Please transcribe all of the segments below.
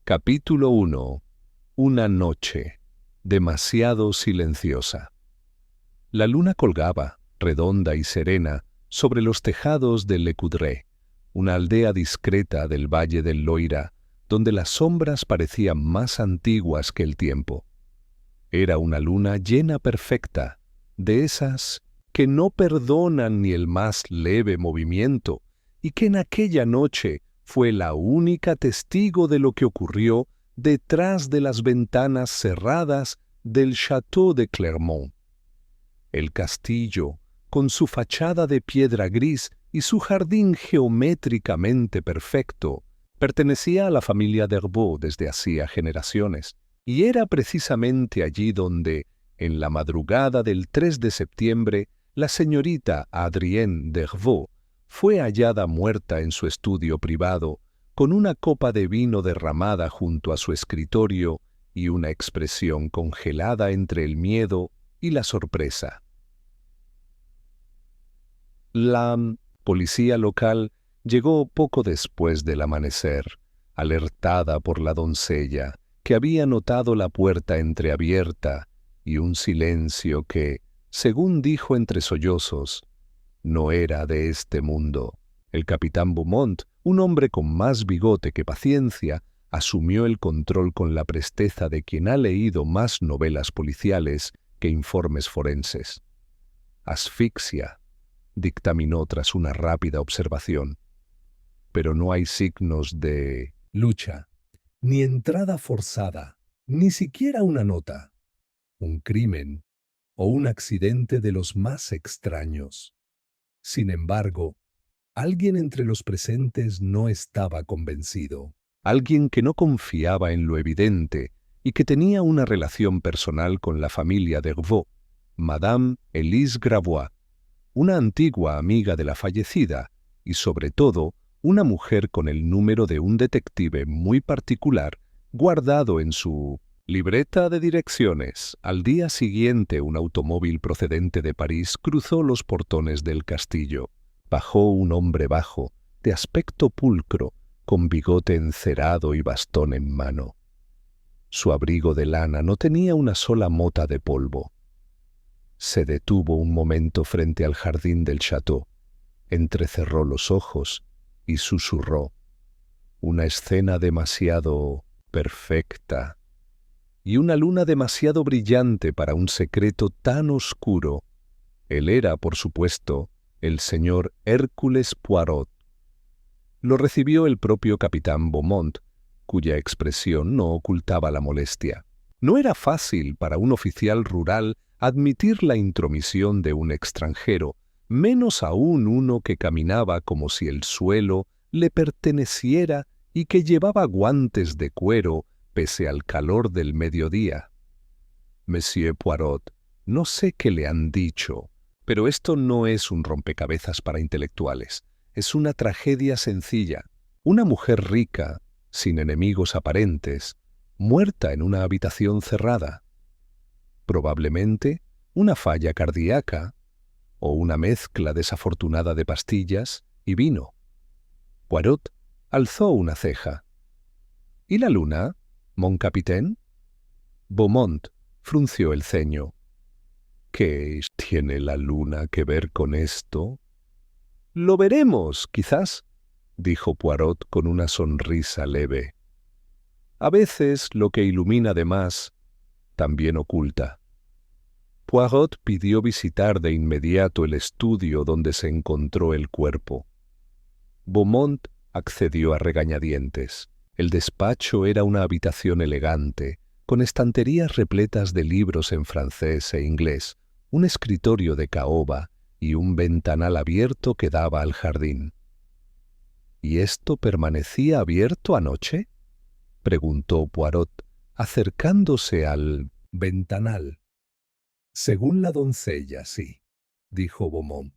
Capítulo 1. Una noche demasiado silenciosa. La luna colgaba, redonda y serena, sobre los tejados de Le Coudray, una aldea discreta del valle del Loira, donde las sombras parecían más antiguas que el tiempo. Era una luna llena perfecta, de esas que no perdonan ni el más leve movimiento, y que en aquella noche fue la única testigo de lo que ocurrió detrás de las ventanas cerradas del Château de Clermont. El castillo, con su fachada de piedra gris y su jardín geométricamente perfecto, pertenecía a la familia d'Herbaut desde hacía generaciones, y era precisamente allí donde, en la madrugada del 3 de septiembre, la señorita Adrienne d'Herbaut fue hallada muerta en su estudio privado, con una copa de vino derramada junto a su escritorio y una expresión congelada entre el miedo y la sorpresa. La policía local llegó poco después del amanecer, alertada por la doncella, que había notado la puerta entreabierta y un silencio que, según dijo entre sollozos, no era de este mundo. El capitán Beaumont, un hombre con más bigote que paciencia, asumió el control con la presteza de quien ha leído más novelas policiales que informes forenses. Asfixia, dictaminó tras una rápida observación. Pero no hay signos de lucha, ni entrada forzada, ni siquiera una nota, un crimen o un accidente de los más extraños. Sin embargo, alguien entre los presentes no estaba convencido. Alguien que no confiaba en lo evidente y que tenía una relación personal con la familia d'Herbaut, Madame Elise Gravois, una antigua amiga de la fallecida y, sobre todo, una mujer con el número de un detective muy particular guardado en su libreta de direcciones. Al día siguiente, un automóvil procedente de París cruzó los portones del castillo. Bajó un hombre bajo, de aspecto pulcro, con bigote encerado y bastón en mano. Su abrigo de lana no tenía una sola mota de polvo. Se detuvo un momento frente al jardín del château, entrecerró los ojos y susurró: «Una escena demasiado perfecta y una luna demasiado brillante para un secreto tan oscuro». Él era, por supuesto, el señor Hércules Poirot. Lo recibió el propio capitán Beaumont, cuya expresión no ocultaba la molestia. No era fácil para un oficial rural admitir la intromisión de un extranjero, menos aún uno que caminaba como si el suelo le perteneciera y que llevaba guantes de cuero pese al calor del mediodía. «Monsieur Poirot, no sé qué le han dicho, pero esto no es un rompecabezas para intelectuales. Es una tragedia sencilla. Una mujer rica, sin enemigos aparentes, muerta en una habitación cerrada. Probablemente una falla cardíaca o una mezcla desafortunada de pastillas y vino». Poirot alzó una ceja. «¿Y la luna, mon capitaine?» Beaumont frunció el ceño. «¿Qué tiene la luna que ver con esto?» «Lo veremos, quizás», dijo Poirot con una sonrisa leve. «A veces lo que ilumina de más también oculta». Poirot pidió visitar de inmediato el estudio donde se encontró el cuerpo. Beaumont accedió a regañadientes. El despacho era una habitación elegante, con estanterías repletas de libros en francés e inglés, un escritorio de caoba y un ventanal abierto que daba al jardín. «¿Y esto permanecía abierto anoche?», preguntó Poirot, acercándose al ventanal. «Según la doncella, sí», dijo Beaumont.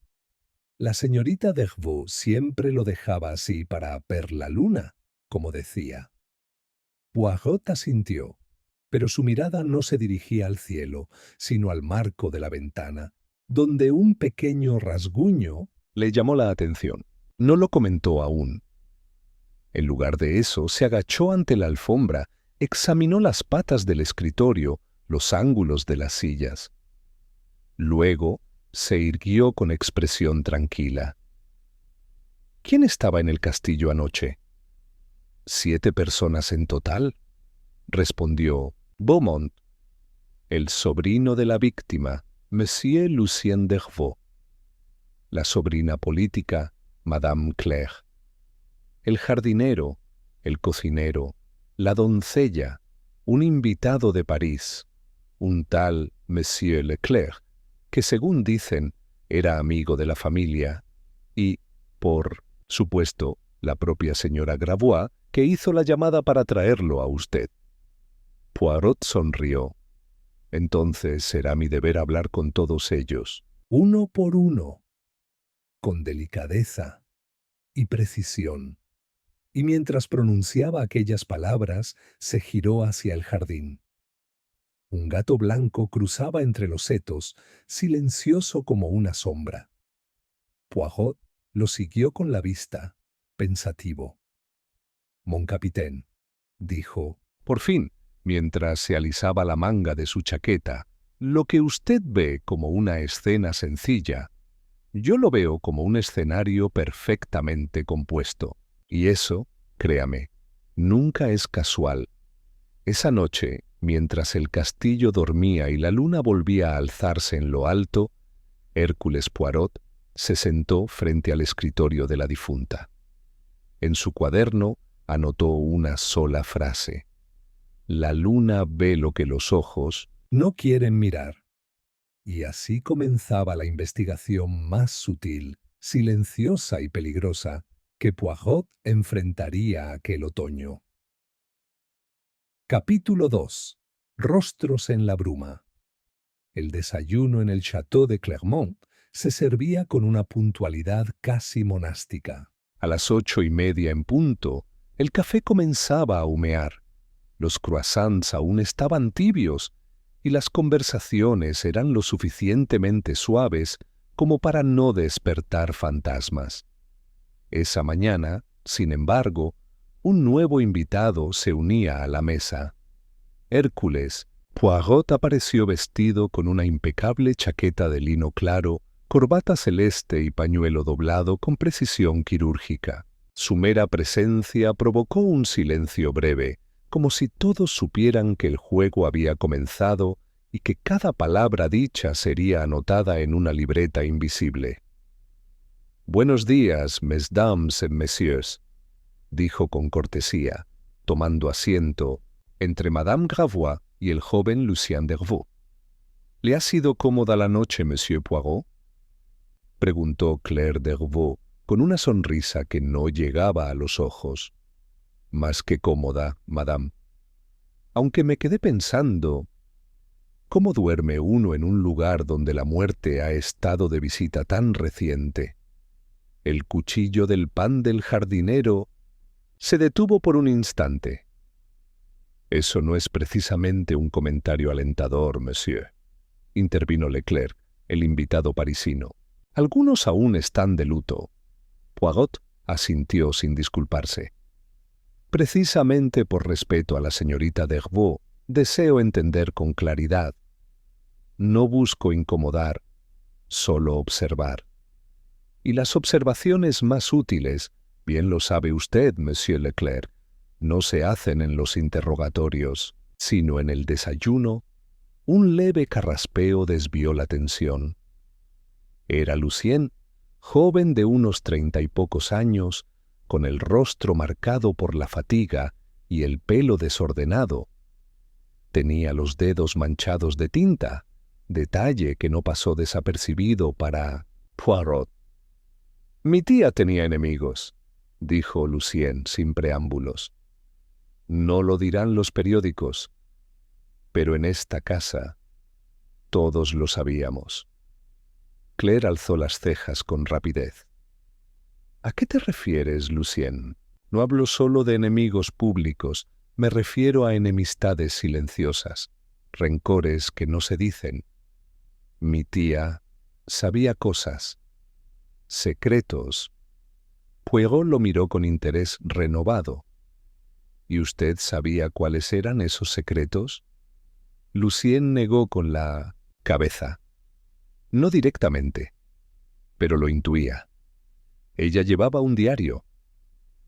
«La señorita d'Herbaut siempre lo dejaba así para ver la luna, como decía». Poirot asintió, pero su mirada no se dirigía al cielo, sino al marco de la ventana, donde un pequeño rasguño le llamó la atención. No lo comentó aún. En lugar de eso, se agachó ante la alfombra, examinó las patas del escritorio, los ángulos de las sillas. Luego se irguió con expresión tranquila. ¿Quién estaba en el castillo anoche? 7 personas en total, respondió Beaumont, el sobrino de la víctima, Monsieur Lucien d'Ervaux, la sobrina política, Madame Claire, el jardinero, el cocinero, la doncella, un invitado de París, un tal Monsieur Leclerc, que según dicen era amigo de la familia, y, por supuesto, la propia señora Gravois, que hizo la llamada para traerlo a usted. Poirot sonrió. Entonces será mi deber hablar con todos ellos, uno por uno, con delicadeza y precisión. Y mientras pronunciaba aquellas palabras, se giró hacia el jardín. Un gato blanco cruzaba entre los setos, silencioso como una sombra. Poirot lo siguió con la vista, pensativo. «Mon capitaine», dijo, por fin, mientras se alisaba la manga de su chaqueta, «lo que usted ve como una escena sencilla, yo lo veo como un escenario perfectamente compuesto. Y eso, créame, nunca es casual. Esa noche, mientras el castillo dormía y la luna volvía a alzarse en lo alto, Hércules Poirot se sentó frente al escritorio de la difunta. En su cuaderno anotó una sola frase. La luna ve lo que los ojos no quieren mirar. Y así comenzaba la investigación más sutil, silenciosa y peligrosa que Poirot enfrentaría aquel otoño. Capítulo 2. Rostros en la bruma. El desayuno en el Château de Clermont se servía con una puntualidad casi monástica. A las 8:30 en punto, el café comenzaba a humear. Los croissants aún estaban tibios y las conversaciones eran lo suficientemente suaves como para no despertar fantasmas. Esa mañana, sin embargo, un nuevo invitado se unía a la mesa. Hércules Poirot apareció vestido con una impecable chaqueta de lino claro, corbata celeste y pañuelo doblado con precisión quirúrgica. Su mera presencia provocó un silencio breve, como si todos supieran que el juego había comenzado y que cada palabra dicha sería anotada en una libreta invisible. «Buenos días, mesdames et messieurs», dijo con cortesía, tomando asiento entre Madame Gravois y el joven Lucien d'Ervaux. «¿Le ha sido cómoda la noche, Monsieur Poirot?», preguntó Claire d'Ervaux con una sonrisa que no llegaba a los ojos. «Más que cómoda, madame. Aunque me quedé pensando, ¿cómo duerme uno en un lugar donde la muerte ha estado de visita tan reciente? El cuchillo del pan del jardinero se detuvo por un instante. Eso no es precisamente un comentario alentador, monsieur», intervino Leclerc, el invitado parisino. «Algunos aún están de luto». Poirot asintió sin disculparse. «Precisamente por respeto a la señorita d'Ervaux, deseo entender con claridad. No busco incomodar, solo observar. Y las observaciones más útiles, bien lo sabe usted, monsieur Leclerc, no se hacen en los interrogatorios, sino en el desayuno». Un leve carraspeo desvió la tensión. Era Lucien, joven de unos 30 y pocos años, con el rostro marcado por la fatiga y el pelo desordenado. Tenía los dedos manchados de tinta, detalle que no pasó desapercibido para Poirot. «Mi tía tenía enemigos», dijo Lucien sin preámbulos. «No lo dirán los periódicos, pero en esta casa todos lo sabíamos». Claire alzó las cejas con rapidez. «¿A qué te refieres, Lucien? No hablo solo de enemigos públicos, me refiero a enemistades silenciosas, rencores que no se dicen. Mi tía sabía cosas, secretos». Poirot lo miró con interés renovado. ¿Y usted sabía cuáles eran esos secretos? Lucien negó con la cabeza. No directamente, pero lo intuía. Ella llevaba un diario.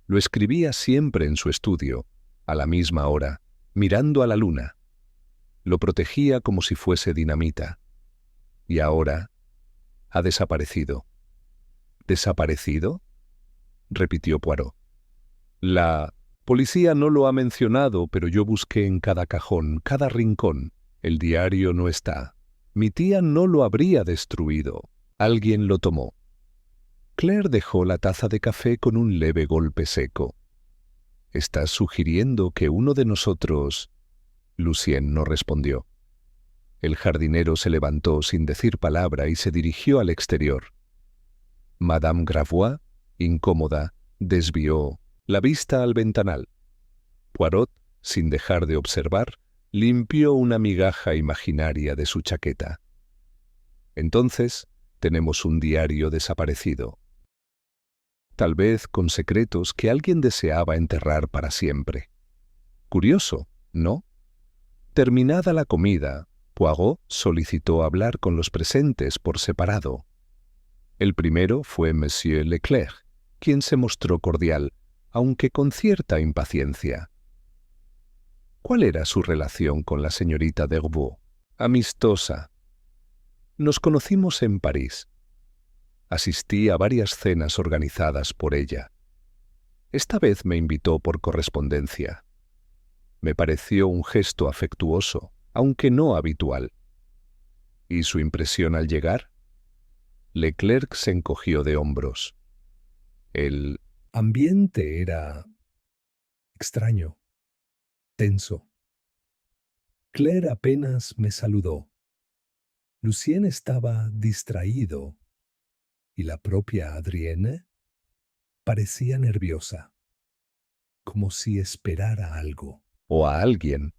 Lo escribía siempre en su estudio, a la misma hora, mirando a la luna. Lo protegía como si fuese dinamita. Y ahora ha desaparecido. ¿Desaparecido?, repitió Poirot. La policía no lo ha mencionado, pero yo busqué en cada cajón, cada rincón. El diario no está. Mi tía no lo habría destruido. Alguien lo tomó. Claire dejó la taza de café con un leve golpe seco. ¿Estás sugiriendo que uno de nosotros...? Lucien no respondió. El jardinero se levantó sin decir palabra y se dirigió al exterior. Madame Gravois, incómoda, desvió la vista al ventanal. Poirot, sin dejar de observar, limpió una migaja imaginaria de su chaqueta. Entonces, tenemos un diario desaparecido. Tal vez con secretos que alguien deseaba enterrar para siempre. Curioso, ¿no? Terminada la comida, Poirot solicitó hablar con los presentes por separado. El primero fue Monsieur Leclerc, quien se mostró cordial, aunque con cierta impaciencia. ¿Cuál era su relación con la señorita Dervaux? Amistosa. Nos conocimos en París. Asistí a varias cenas organizadas por ella. Esta vez me invitó por correspondencia. Me pareció un gesto afectuoso, aunque no habitual. ¿Y su impresión al llegar? Leclerc se encogió de hombros. El ambiente era extraño, tenso. Claire apenas me saludó. Lucien estaba distraído y la propia Adrienne parecía nerviosa, como si esperara algo o a alguien.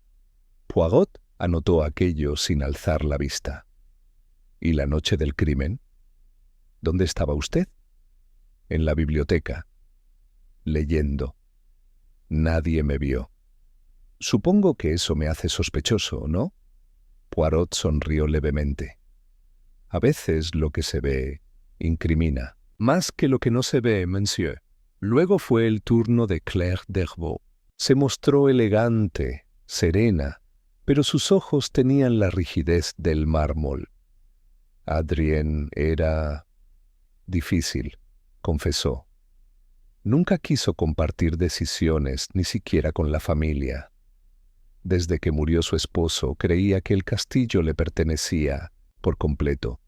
Poirot anotó aquello sin alzar la vista. ¿Y la noche del crimen? ¿Dónde estaba usted? En la biblioteca, leyendo. Nadie me vio. Supongo que eso me hace sospechoso, ¿no? Poirot sonrió levemente. A veces lo que se ve incrimina, más que lo que no se ve, monsieur. Luego fue el turno de Claire Dervaux. Se mostró elegante, serena, pero sus ojos tenían la rigidez del mármol. Adrienne era difícil, confesó. Nunca quiso compartir decisiones, ni siquiera con la familia. Desde que murió su esposo, creía que el castillo le pertenecía por completo.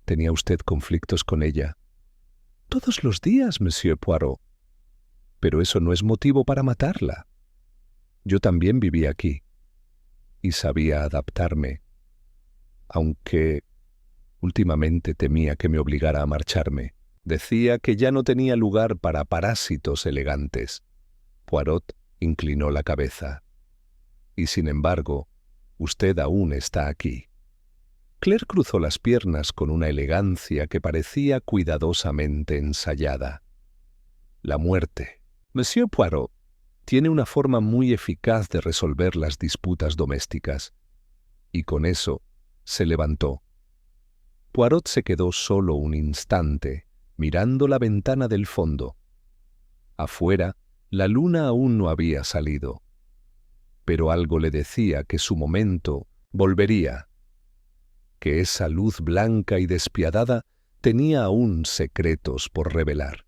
¿Tenía usted conflictos con ella? Todos los días, monsieur Poirot. Pero eso no es motivo para matarla. Yo también viví aquí y sabía adaptarme, aunque últimamente temía que me obligara a marcharme. Decía que ya no tenía lugar para parásitos elegantes. Poirot inclinó la cabeza. Y sin embargo, usted aún está aquí. Claire cruzó las piernas con una elegancia que parecía cuidadosamente ensayada. La muerte. Monsieur Poirot tiene una forma muy eficaz de resolver las disputas domésticas. Y con eso se levantó. Poirot se quedó solo un instante, mirando la ventana del fondo. Afuera, la luna aún no había salido. Pero algo le decía que su momento volvería, que esa luz blanca y despiadada tenía aún secretos por revelar.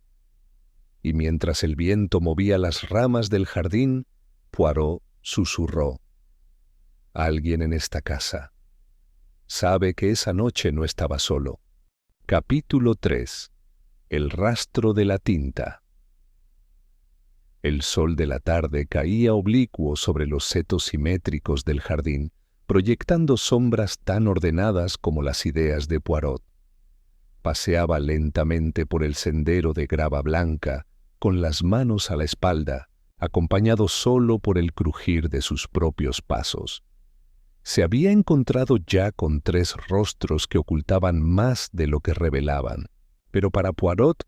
Y mientras el viento movía las ramas del jardín, Poirot susurró: «Alguien en esta casa. Sabe que esa noche no estaba solo». Capítulo 3. El rastro de la tinta. El sol de la tarde caía oblicuo sobre los setos simétricos del jardín, proyectando sombras tan ordenadas como las ideas de Poirot. Paseaba lentamente por el sendero de grava blanca, con las manos a la espalda, acompañado solo por el crujir de sus propios pasos. Se había encontrado ya con 3 rostros que ocultaban más de lo que revelaban, pero para Poirot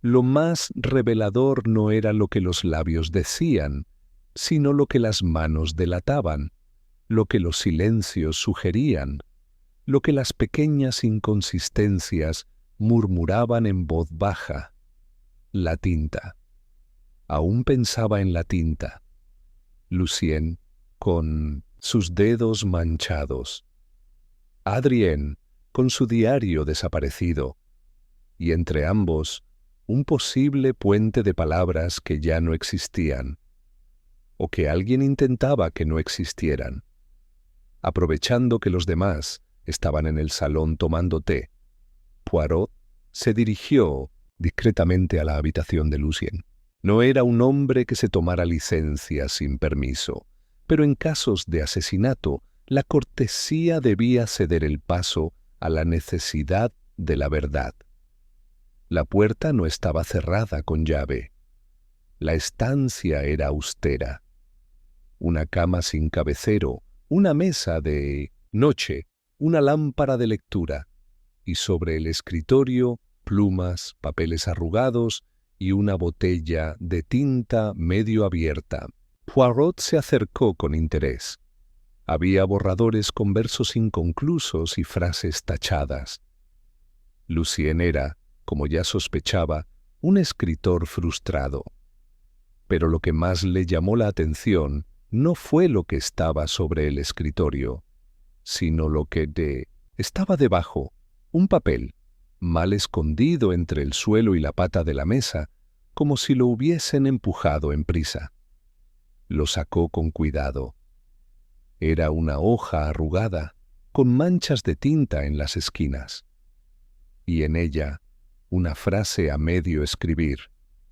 Lo más revelador no era lo que los labios decían, sino lo que las manos delataban, lo que los silencios sugerían, lo que las pequeñas inconsistencias murmuraban en voz baja. La tinta. Aún pensaba en la tinta. Lucien, con sus dedos manchados. Adrien, con su diario desaparecido. Y entre ambos, un posible puente de palabras que ya no existían, o que alguien intentaba que no existieran. Aprovechando que los demás estaban en el salón tomando té, Poirot se dirigió discretamente a la habitación de Lucien. No era un hombre que se tomara licencia sin permiso, pero en casos de asesinato, la cortesía debía ceder el paso a la necesidad de la verdad. La puerta no estaba cerrada con llave. La estancia era austera. Una cama sin cabecero, una mesa de noche, una lámpara de lectura, y sobre el escritorio plumas, papeles arrugados y una botella de tinta medio abierta. Poirot se acercó con interés. Había borradores con versos inconclusos y frases tachadas. Lucien era, como ya sospechaba, un escritor frustrado. Pero lo que más le llamó la atención no fue lo que estaba sobre el escritorio, sino lo que estaba debajo, un papel, mal escondido entre el suelo y la pata de la mesa, como si lo hubiesen empujado en prisa. Lo sacó con cuidado. Era una hoja arrugada, con manchas de tinta en las esquinas. Y en ella, una frase a medio escribir.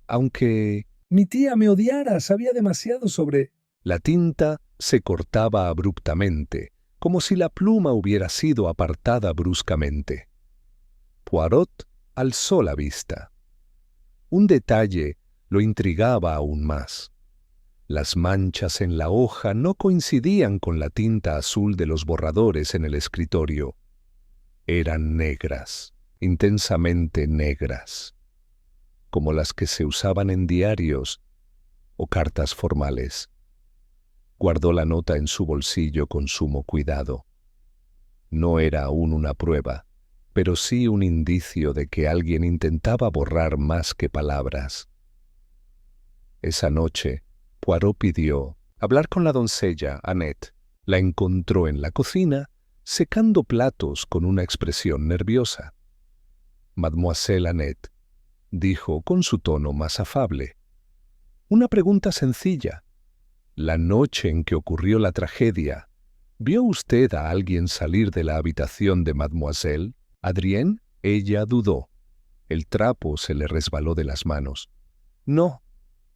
Aunque mi tía me odiara, sabía demasiado sobre... La tinta se cortaba abruptamente, como si la pluma hubiera sido apartada bruscamente. Poirot alzó la vista. Un detalle lo intrigaba aún más. Las manchas en la hoja no coincidían con la tinta azul de los borradores en el escritorio. Eran negras, intensamente negras, como las que se usaban en diarios o cartas formales. Guardó la nota en su bolsillo con sumo cuidado. No era aún una prueba, pero sí un indicio de que alguien intentaba borrar más que palabras. Esa noche, Poirot pidió hablar con la doncella, Annette. La encontró en la cocina, secando platos con una expresión nerviosa. Mademoiselle Annette, dijo con su tono más afable. Una pregunta sencilla. La noche en que ocurrió la tragedia, ¿vio usted a alguien salir de la habitación de Mademoiselle Adrien? Ella dudó. El trapo se le resbaló de las manos. No,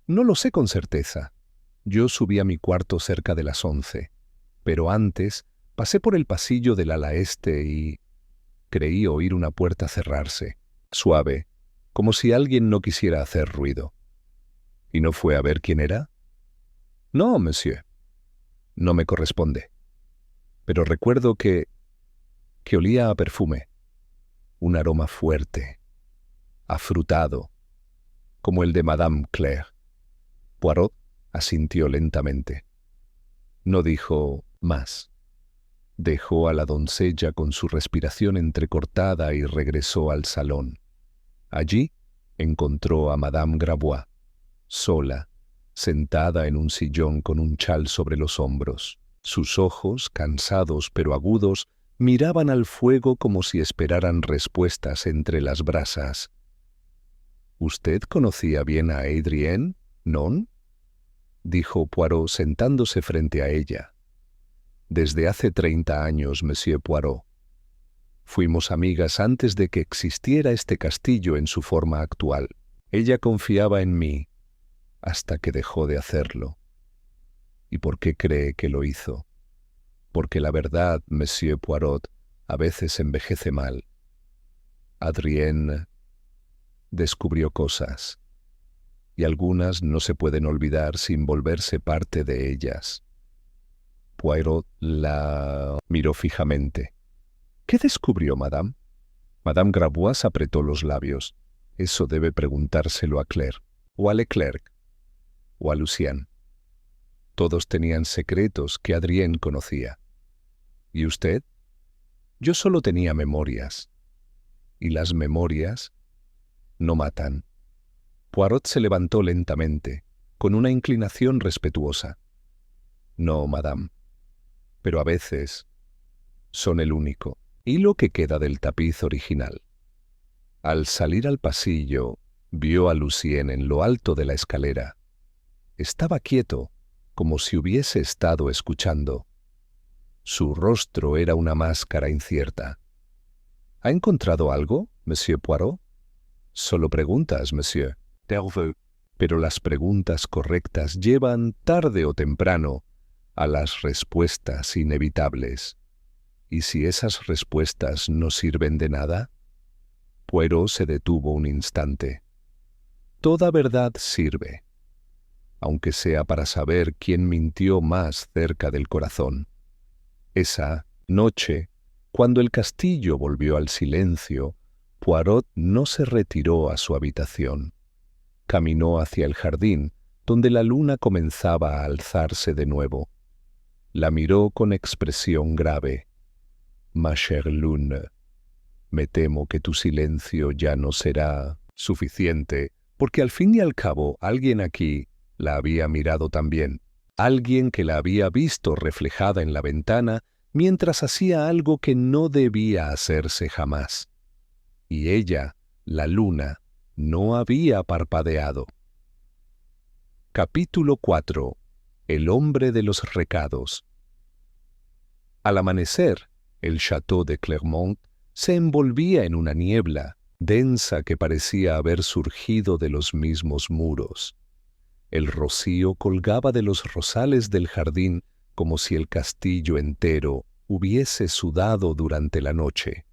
no lo sé con certeza. Yo subí a mi cuarto cerca de las 11, pero antes pasé por el pasillo del ala este y creí oír una puerta cerrarse, suave, como si alguien no quisiera hacer ruido. ¿Y no fue a ver quién era? No, monsieur. No me corresponde. Pero recuerdo que olía a perfume, un aroma fuerte, afrutado, como el de Madame Claire. Poirot asintió lentamente. No dijo más. Dejó a la doncella con su respiración entrecortada y regresó al salón. Allí encontró a Madame Gravois, sola, sentada en un sillón con un chal sobre los hombros. Sus ojos, cansados pero agudos, miraban al fuego como si esperaran respuestas entre las brasas. —¿Usted conocía bien a Adrien, non? —dijo Poirot sentándose frente a ella. —Desde hace 30 años, monsieur Poirot. Fuimos amigas antes de que existiera este castillo en su forma actual. Ella confiaba en mí, hasta que dejó de hacerlo. ¿Y por qué cree que lo hizo? Porque la verdad, monsieur Poirot, a veces envejece mal. Adrien descubrió cosas, y algunas no se pueden olvidar sin volverse parte de ellas. Poirot la miró fijamente. —¿Qué descubrió, madame? Madame Gravois apretó los labios. Eso debe preguntárselo a Claire, o a Leclerc, o a Lucien. Todos tenían secretos que Adrien conocía. ¿Y usted? Yo solo tenía memorias. Y las memorias no matan. Poirot se levantó lentamente, con una inclinación respetuosa. No, madame. Pero a veces son el único hilo que queda del tapiz original. Al salir al pasillo, vio a Lucien en lo alto de la escalera. Estaba quieto, como si hubiese estado escuchando. Su rostro era una máscara incierta. ¿Ha encontrado algo, Monsieur Poirot? Solo preguntas, Monsieur. Pero las preguntas correctas llevan, tarde o temprano, a las respuestas inevitables. ¿Y si esas respuestas no sirven de nada? Poirot se detuvo un instante. Toda verdad sirve, aunque sea para saber quién mintió más cerca del corazón. Esa noche, cuando el castillo volvió al silencio, Poirot no se retiró a su habitación. Caminó hacia el jardín, donde la luna comenzaba a alzarse de nuevo. La miró con expresión grave. «Ma chère lune, me temo que tu silencio ya no será suficiente, porque al fin y al cabo alguien aquí la había mirado también. Alguien que la había visto reflejada en la ventana mientras hacía algo que no debía hacerse jamás. Y ella, la luna, no había parpadeado». Capítulo 4. El hombre de los recados. Al amanecer, el château de Clermont se envolvía en una niebla densa que parecía haber surgido de los mismos muros. El rocío colgaba de los rosales del jardín como si el castillo entero hubiese sudado durante la noche.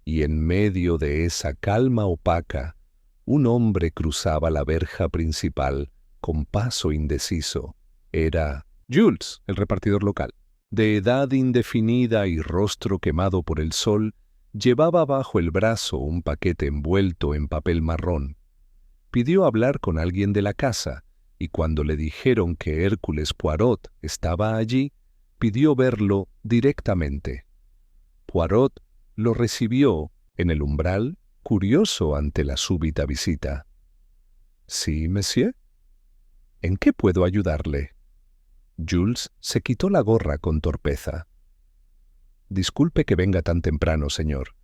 Y en medio de esa calma opaca, un hombre cruzaba la verja principal con paso indeciso. Era Jules, el repartidor local. De edad indefinida y rostro quemado por el sol, llevaba bajo el brazo un paquete envuelto en papel marrón. Pidió hablar con alguien de la casa, y cuando le dijeron que Hércules Poirot estaba allí, pidió verlo directamente. Poirot lo recibió en el umbral, curioso ante la súbita visita. «Sí, monsieur. ¿En qué puedo ayudarle?» Jules se quitó la gorra con torpeza. «Disculpe que venga tan temprano, señor.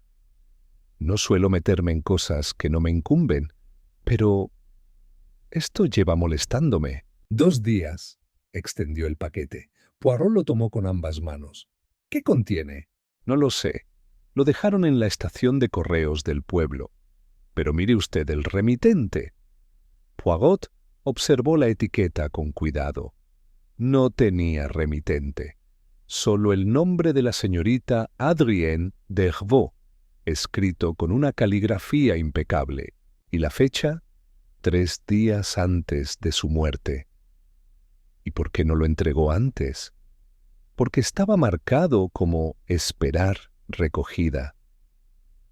No suelo meterme en cosas que no me incumben, pero esto lleva molestándome». «2 días», extendió el paquete. Poirot lo tomó con ambas manos. «¿Qué contiene?» «No lo sé. Lo dejaron en la estación de correos del pueblo. Pero mire usted el remitente». Poirot observó la etiqueta con cuidado. No tenía remitente. Solo el nombre de la señorita Adrienne Dervaux, escrito con una caligrafía impecable, y la fecha, 3 días antes de su muerte. ¿Y por qué no lo entregó antes? Porque estaba marcado como «esperar recogida».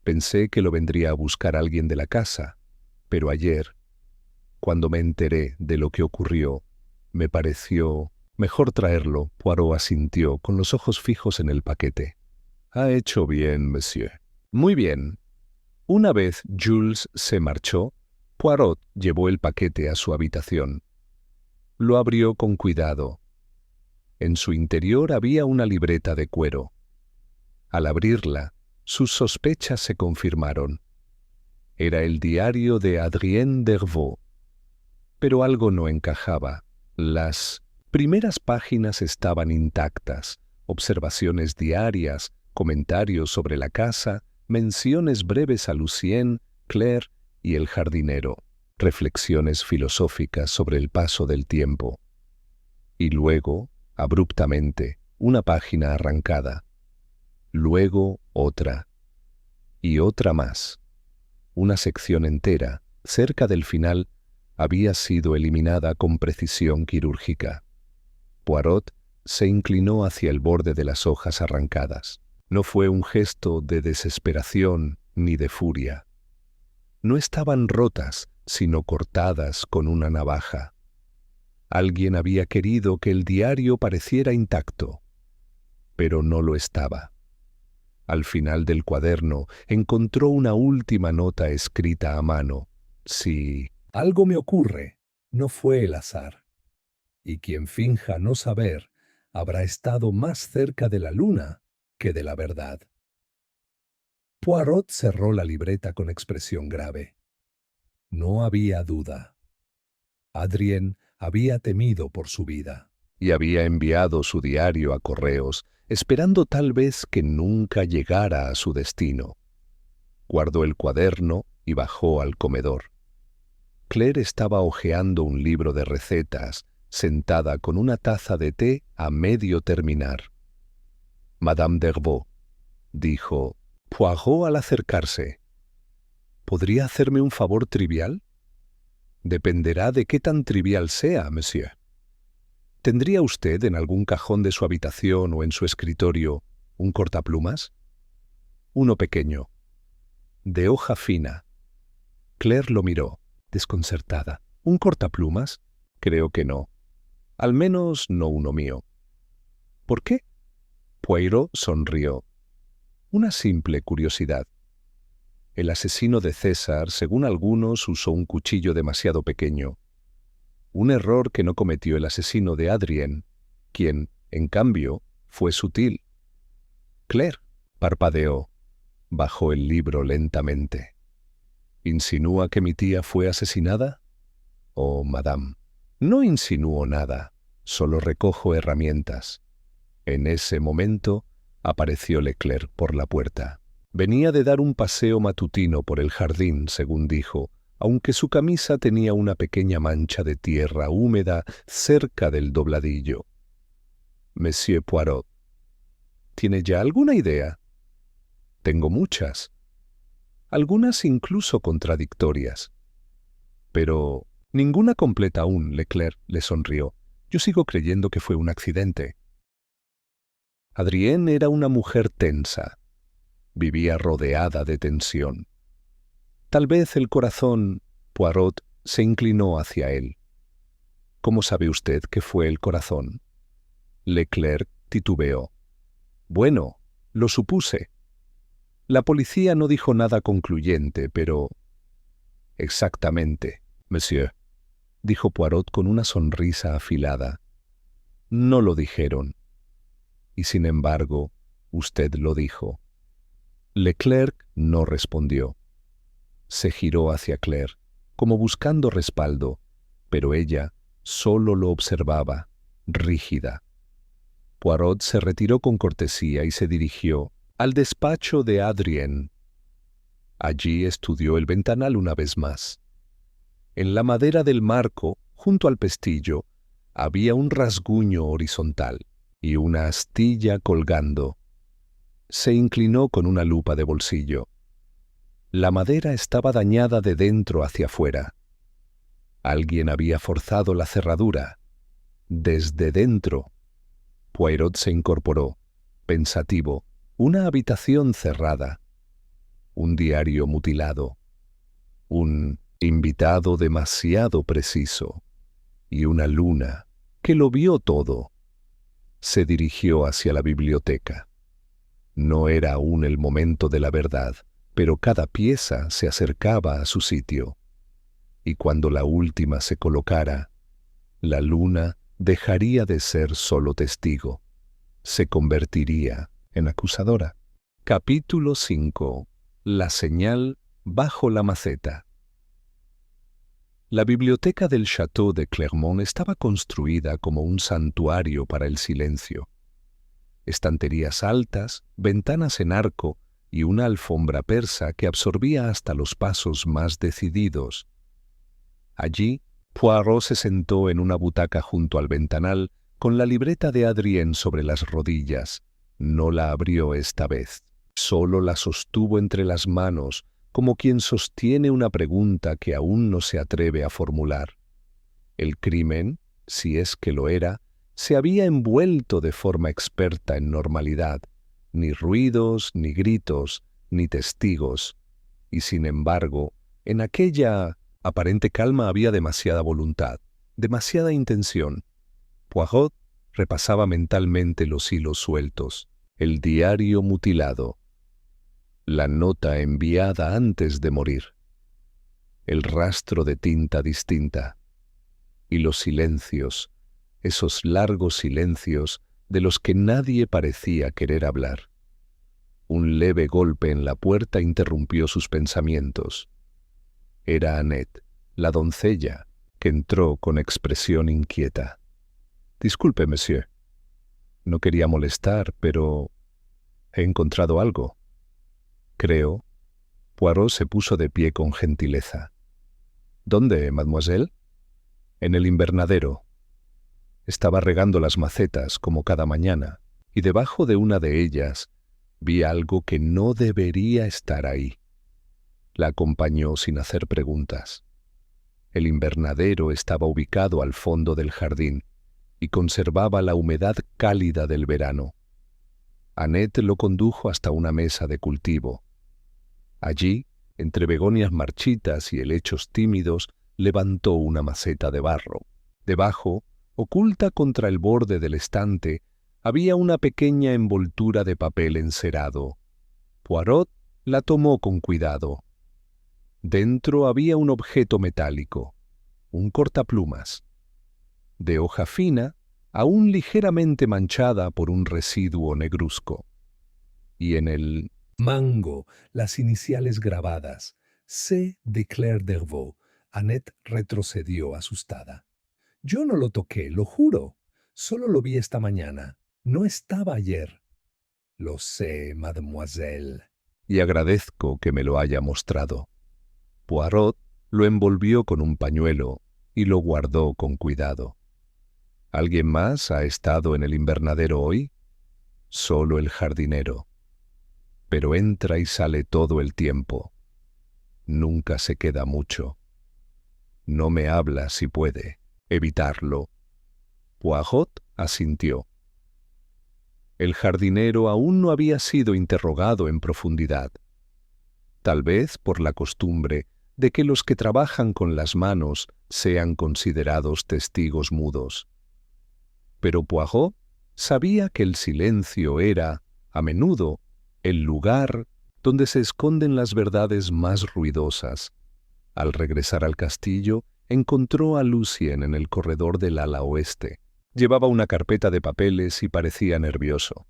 Pensé que lo vendría a buscar alguien de la casa, pero ayer, cuando me enteré de lo que ocurrió, me pareció mejor traerlo. Poirot asintió, con los ojos fijos en el paquete. «Ha hecho bien, monsieur». «Muy bien». Una vez Jules se marchó, Poirot llevó el paquete a su habitación. Lo abrió con cuidado. En su interior había una libreta de cuero. Al abrirla, sus sospechas se confirmaron. Era el diario de Adrienne Dervaux. Pero algo no encajaba. Las primeras páginas estaban intactas, observaciones diarias, comentarios sobre la casa, menciones breves a Lucien, Claire y el jardinero, reflexiones filosóficas sobre el paso del tiempo. Y luego, abruptamente, una página arrancada. Luego otra. Y otra más. Una sección entera, cerca del final, había sido eliminada con precisión quirúrgica. Poirot se inclinó hacia el borde de las hojas arrancadas. No fue un gesto de desesperación ni de furia. no estaban rotas, sino cortadas con una navaja. Alguien había querido que el diario pareciera intacto, pero no lo estaba. Al final del cuaderno encontró una última nota escrita a mano. Si algo me ocurre, no fue el azar. Y quien finja no saber habrá estado más cerca de la luna que de la verdad. Poirot cerró la libreta con expresión grave. No había duda. Adrien había temido por su vida y había enviado su diario a correos, esperando tal vez que nunca llegara a su destino. Guardó el cuaderno y bajó al comedor. Claire estaba hojeando un libro de recetas, sentada con una taza de té a medio terminar. Madame d'Herbeau, dijo Poirot al acercarse. ¿Podría hacerme un favor trivial? Dependerá de qué tan trivial sea, monsieur. ¿Tendría usted en algún cajón de su habitación o en su escritorio un cortaplumas? Uno pequeño, de hoja fina. Claire lo miró, desconcertada. ¿Un cortaplumas? Creo que no. Al menos no uno mío. ¿Por qué? Poirot sonrió. Una simple curiosidad. El asesino de César, según algunos, usó un cuchillo demasiado pequeño. Un error que no cometió el asesino de Adrien, quien, en cambio, fue sutil. Claire, parpadeó. Bajó el libro lentamente. ¿Insinúa que mi tía fue asesinada? Oh, madame, no insinúo nada, solo recojo herramientas. En ese momento apareció Leclerc por la puerta. Venía de dar un paseo matutino por el jardín, según dijo, aunque su camisa tenía una pequeña mancha de tierra húmeda cerca del dobladillo. Monsieur Poirot, ¿tiene ya alguna idea? Tengo muchas. Algunas incluso contradictorias. Pero ninguna completa aún, Leclerc le sonrió. Yo sigo creyendo que fue un accidente. Adrienne era una mujer tensa. Vivía rodeada de tensión. Tal vez el corazón, Poirot se inclinó hacia él. ¿Cómo sabe usted que fue el corazón? Leclerc titubeó. Bueno, lo supuse. La policía no dijo nada concluyente, pero... Exactamente, monsieur, dijo Poirot con una sonrisa afilada. No lo dijeron. Y sin embargo, usted lo dijo. Leclerc no respondió. Se giró hacia Claire, como buscando respaldo, pero ella solo lo observaba, rígida. Poirot se retiró con cortesía y se dirigió al despacho de Adrien. Allí estudió el ventanal una vez más. En la madera del marco, junto al pestillo, había un rasguño horizontal y una astilla colgando. Se inclinó con una lupa de bolsillo. La madera estaba dañada de dentro hacia afuera. Alguien había forzado la cerradura. Desde dentro. Poirot se incorporó, pensativo. Una habitación cerrada. Un diario mutilado. Un invitado demasiado preciso. Y una luna que lo vio todo. Se dirigió hacia la biblioteca. No era aún el momento de la verdad, pero cada pieza se acercaba a su sitio. Y cuando la última se colocara, la luna dejaría de ser solo testigo. Se convertiría en acusadora. Capítulo 5. La señal bajo la maceta. La biblioteca del Château de Clermont estaba construida como un santuario para el silencio. Estanterías altas, ventanas en arco y una alfombra persa que absorbía hasta los pasos más decididos. Allí, Poirot se sentó en una butaca junto al ventanal con la libreta de Adrien sobre las rodillas. No la abrió esta vez. Solo la sostuvo entre las manos, como quien sostiene una pregunta que aún no se atreve a formular. El crimen, si es que lo era, se había envuelto de forma experta en normalidad. Ni ruidos, ni gritos, ni testigos. Y sin embargo, En aquella aparente calma había demasiada voluntad, demasiada intención. Poirot repasaba mentalmente los hilos sueltos, el diario mutilado, la nota enviada antes de morir, el rastro de tinta distinta, y los silencios, esos largos silencios de los que nadie parecía querer hablar. Un leve golpe en la puerta interrumpió sus pensamientos. Era Annette, la doncella, que entró con expresión inquieta. «Disculpe, monsieur. No quería molestar, pero he encontrado algo». «Creo». Poirot se puso de pie con gentileza. «¿Dónde, mademoiselle?» «En el invernadero». Estaba regando las macetas como cada mañana, y debajo de una de ellas vi algo que no debería estar ahí. La acompañó sin hacer preguntas. El invernadero estaba ubicado al fondo del jardín y conservaba la humedad cálida del verano. Annette lo condujo hasta una mesa de cultivo. Allí, entre begonias marchitas y helechos tímidos, levantó una maceta de barro. Debajo, oculta contra el borde del estante, había una pequeña envoltura de papel encerado. Poirot la tomó con cuidado. Dentro había un objeto metálico, un cortaplumas, de hoja fina, aún ligeramente manchada por un residuo negruzco. Y en el mango, las iniciales grabadas, C. de Claire Dervaux. Annette retrocedió asustada. «Yo no lo toqué, lo juro. Solo lo vi esta mañana. No estaba ayer». «Lo sé, mademoiselle. Y agradezco que me lo haya mostrado». Poirot lo envolvió con un pañuelo y lo guardó con cuidado. «¿Alguien más ha estado en el invernadero hoy?» «Solo el jardinero. Pero entra y sale todo el tiempo. Nunca se queda mucho. No me habla si puede evitarlo». Poirot asintió. El jardinero aún no había sido interrogado en profundidad. Tal vez por la costumbre de que los que trabajan con las manos sean considerados testigos mudos. Pero Poirot sabía que el silencio era, a menudo, el lugar donde se esconden las verdades más ruidosas. Al regresar al castillo, encontró a Lucien en el corredor del ala oeste. Llevaba una carpeta de papeles y parecía nervioso.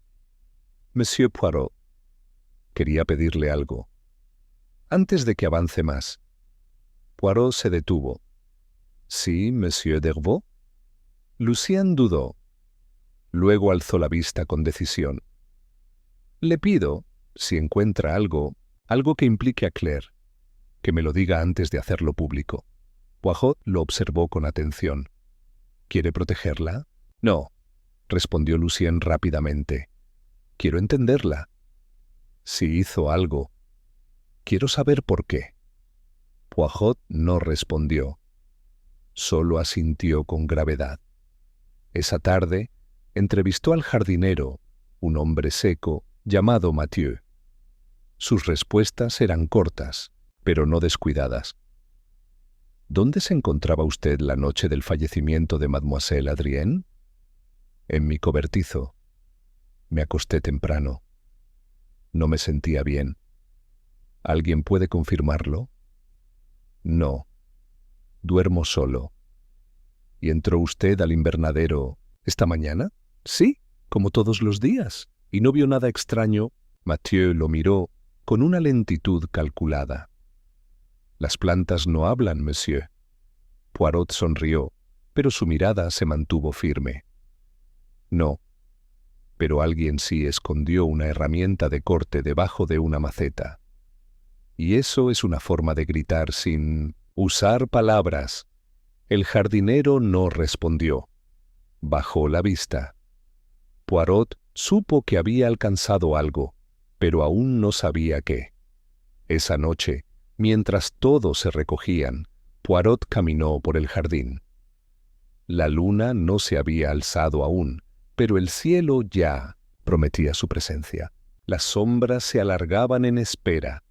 «Monsieur Poirot». Quería pedirle algo. Antes de que avance más. Poirot se detuvo. «¿Sí, monsieur Dervaux?» Lucien dudó. Luego alzó la vista con decisión. «Le pido, si encuentra algo que implique a Claire, que me lo diga antes de hacerlo público». Poirot lo observó con atención. «¿Quiere protegerla?» «No», respondió Lucien rápidamente. «Quiero entenderla. Si hizo algo, quiero saber por qué». Poirot no respondió. Solo asintió con gravedad. Esa tarde, entrevistó al jardinero, un hombre seco, llamado Mathieu. Sus respuestas eran cortas, pero no descuidadas. «¿Dónde se encontraba usted la noche del fallecimiento de mademoiselle Adrienne?» «En mi cobertizo. Me acosté temprano. No me sentía bien». «¿Alguien puede confirmarlo?» «No. Duermo solo». «¿Y entró usted al invernadero esta mañana?» «Sí, como todos los días. ¿Y no vio nada extraño?» Mathieu lo miró con una lentitud calculada. «Las plantas no hablan, monsieur». Poirot sonrió, pero su mirada se mantuvo firme. «No, pero alguien sí escondió una herramienta de corte debajo de una maceta. Y eso es una forma de gritar sin usar palabras». El jardinero no respondió. Bajó la vista. Poirot supo que había alcanzado algo, pero aún no sabía qué. Esa noche, mientras todos se recogían, Poirot caminó por el jardín. La luna no se había alzado aún, pero el cielo ya prometía su presencia. Las sombras se alargaban en espera.